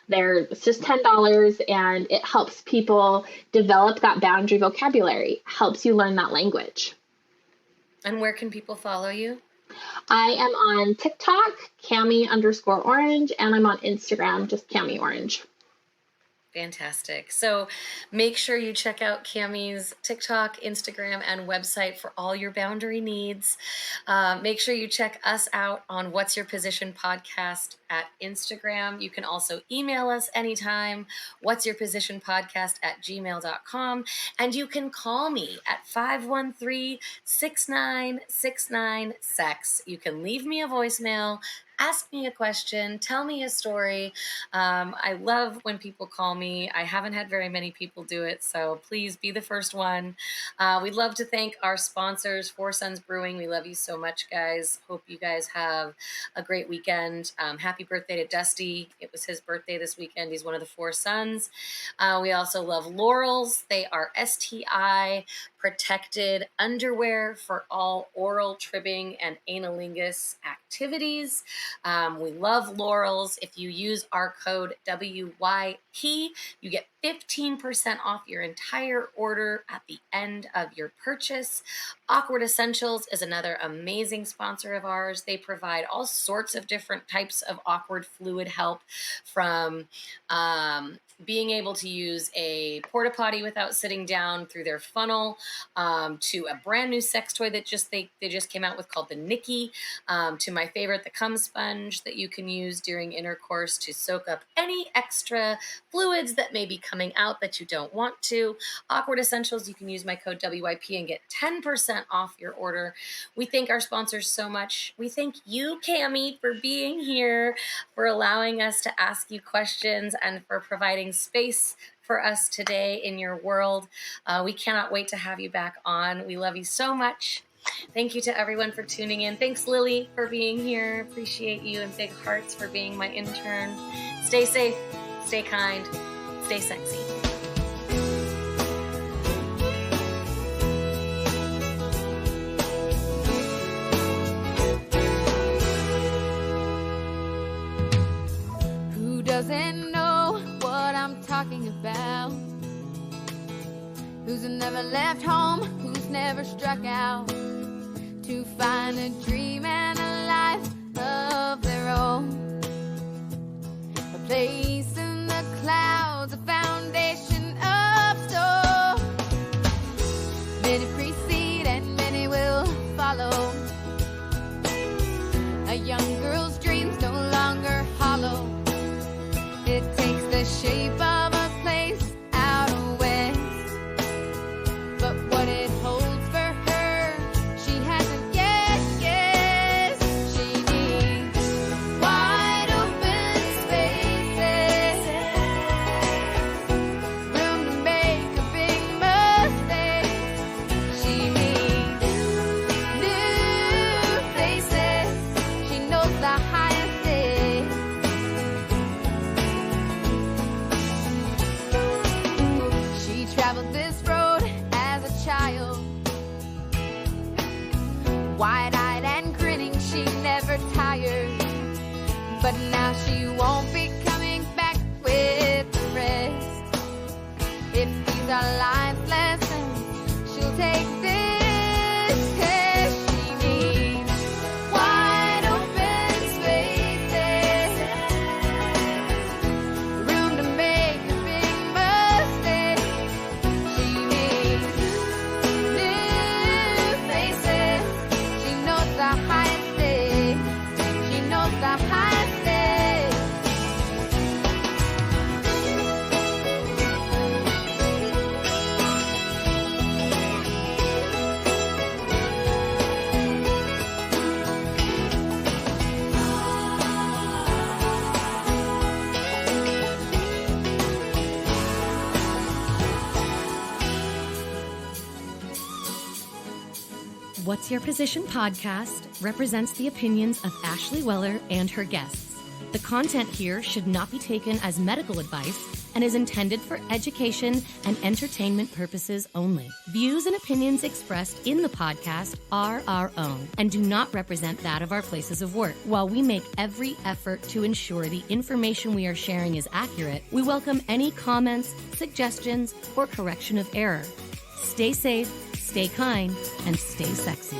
It's just $10, and it helps people develop that boundary vocabulary, helps you learn that language. And where can people follow you? I am on TikTok, Cami_orange, and I'm on Instagram, just Cami Orange. Fantastic. So make sure you check out Cami's TikTok, Instagram, and website for all your boundary needs. Make sure you check us out on What's Your Position podcast at Instagram. You can also email us anytime, whatsyourpositionpodcast@gmail.com. And you can call me at 513-6969-SEX. You can leave me a voicemail, ask me a question, tell me a story. I love when people call me. I haven't had very many people do it, so please be the first one. We'd love to thank our sponsors, Four Sons Brewing. We love you so much, guys. Hope you guys have a great weekend. Happy birthday to Dusty. It was his birthday this weekend. He's one of the Four Sons. We also love Laurels. They are STI protected underwear for all oral, tripping, and analingus activities. We love Laurels. If you use our code WYP, you get 15% off your entire order at the end of your purchase. Awkward Essentials is another amazing sponsor of ours. They provide all sorts of different types of awkward fluid help, from being able to use a porta potty without sitting down through their funnel, to a brand new sex toy that they just came out with called the Nikki, to my favorite, the cum sponge that you can use during intercourse to soak up any extra fluids that may be coming out that you don't want to. Awkward Essentials, you can use my code WYP and get 10% off your order. We thank our sponsors so much. We thank you, Cami, for being here, for allowing us to ask you questions, and for providing space for us today in your world. We cannot wait to have you back on. We love you so much. Thank you to everyone for tuning in. Thanks, Lily, for being here. Appreciate you, and Big Hearts for being my intern. Stay safe, stay kind, stay sexy. Who doesn't know what I'm talking about? Who's never left home? Who's never struck out to find a dream and a life of their own? A place in the clouds, a foundation of stone. Many precede and many will follow. A young girl's dreams no longer hollow. It takes the shape of a place out west, but what it holds for her, she hasn't yet guessed. wide-eyed and grinning, she never tired. But now she won't be coming back with the rest. If these are life lessons, she'll take this test. She needs wide open spaces, room to make a big mistake. She needs new faces. She knows the highest stakes. She knows the highest stakes. What's Your Position podcast represents the opinions of Ashley Weller and her guests. The content here should not be taken as medical advice and is intended for education and entertainment purposes only. Views and opinions expressed in the podcast are our own and do not represent that of our places of work. While we make every effort to ensure the information we are sharing is accurate, we welcome any comments, suggestions, or correction of error. Stay safe, stay kind, and stay sexy.